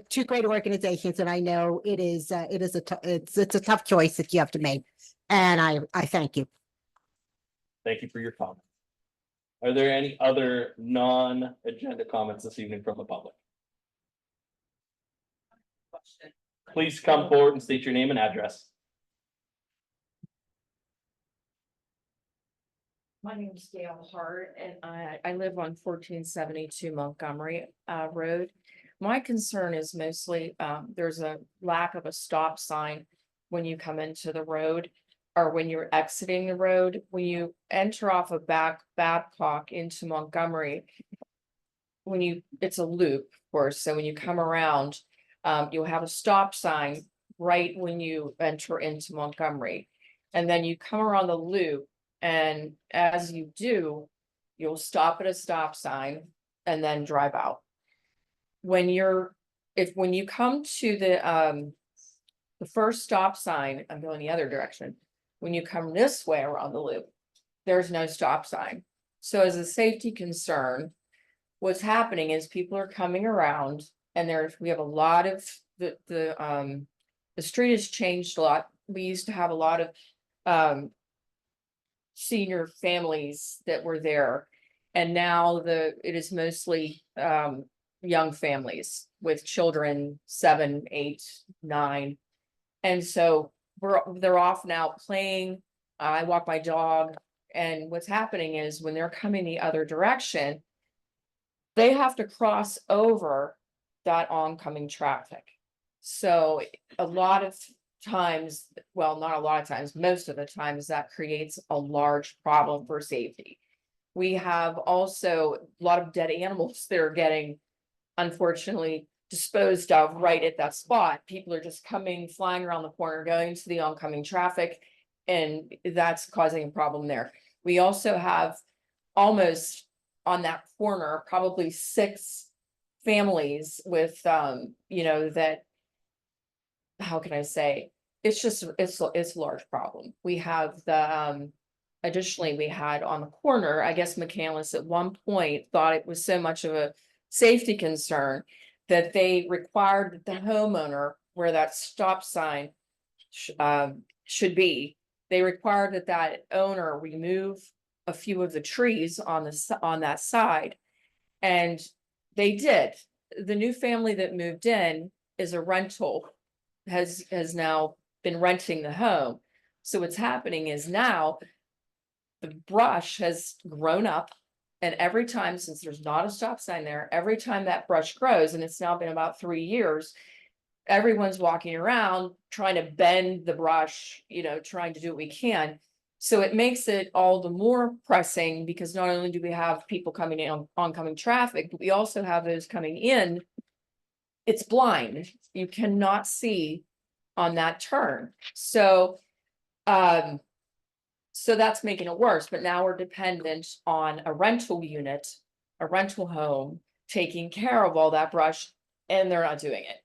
2 great organizations, and I know it is it's a tough choice that you have to make. And I thank you. Thank you for your comment. Are there any other non-agenda comments this evening from the public? Please come forward and state your name and address. My name is Gail Hart and I live on 1472 Montgomery Road. My concern is mostly there's a lack of a stop sign when you come into the road or when you're exiting the road. When you enter off of Babcock into Montgomery, it's a loop, of course. So when you come around, you'll have a stop sign right when you enter into Montgomery. And then you come around the loop. And as you do, you'll stop at a stop sign and then drive out. When you come to the first stop sign, I'm going the other direction. When you come this way around the loop, there's no stop sign. So as a safety concern, what's happening is people are coming around And we have a lot of, the street has changed a lot. We used to have a lot of, senior families that were there. And now it is mostly, young families with children, 7, 8, 9. And so they're off now playing. I walk my dog, and what's happening is when they're coming the other direction, they have to cross over that oncoming traffic. So a lot of times, well, not a lot of times, most of the times that creates a large problem for safety. We have also a lot of dead animals that are getting, unfortunately, disposed of right at that spot. People are just coming, flying around the corner, going to the oncoming traffic, and that's causing a problem there. We also have almost on that corner, probably 6 families with, that, how can I say, it's a large problem. We have additionally, we had on the corner, I guess McCandless at one point thought it was so much of a safety concern that they required that the homeowner where that stop sign should be, they required that owner remove a few of the trees on that side. And they did. The new family that moved in is a rental, has now been renting the home. So what's happening is now the brush has grown up, and every time, since there's not a stop sign there, every time that brush grows, and it's now been about 3 years, everyone's walking around trying to bend the brush, trying to do what we can. So it makes it all the more pressing, because not only do we have people coming in on oncoming traffic, but we also have those coming in. It's blind. You cannot see on that turn. So that's making it worse, but now we're dependent on a rental unit, a rental home, taking care of all that brush, and they're not doing it.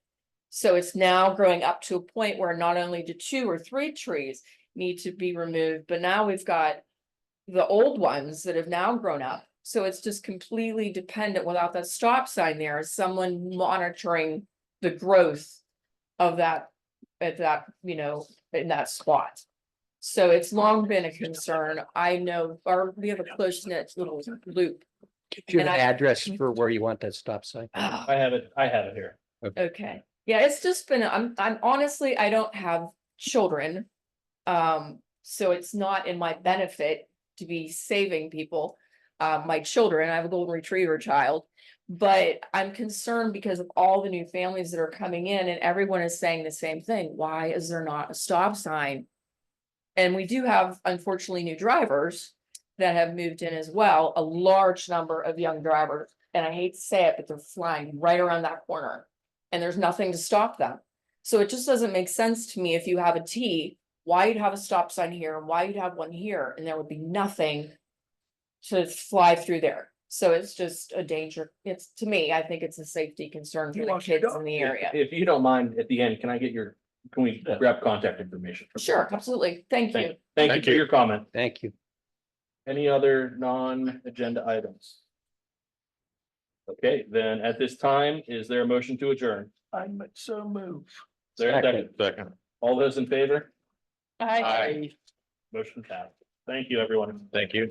So it's now growing up to a point where not only do 2 or 3 trees need to be removed, but now we've got the old ones that have now grown up. So it's just completely dependent, without that stop sign there, someone monitoring the growth of that in that spot. So it's long been a concern. I know, we have a close knit little loop. Do you have And an address for where you want that stop sign? I have it here. Okay, yeah, it's just been, I'm honestly, I don't have children. So it's not in my benefit to be saving people, my children. I have a golden retriever child, but I'm concerned because of all the new families that are coming in, and everyone is saying the same thing. Why is there not a stop sign? And we do have, unfortunately, new drivers that have moved in as well, a large number of young drivers. And I hate to say it, but they're flying right around that corner, and there's nothing to stop them. So it just doesn't make sense to me, if you have a T, why you'd have a stop sign here and why you'd have one here, and there would be nothing to fly through there. So it's just a danger. It's, to me, I think it's a safety concern for the kids in the area. If you don't mind, at the end, can we grab contact information? Sure, absolutely. Thank you. Thank you for your comment. Thank you. Any other non-agenda items? Okay, then at this time, is there a motion to adjourn? I'm so moved. Is there a second? Second. All those in favor? Aye. Motion passed. Thank you, everyone. Thank you.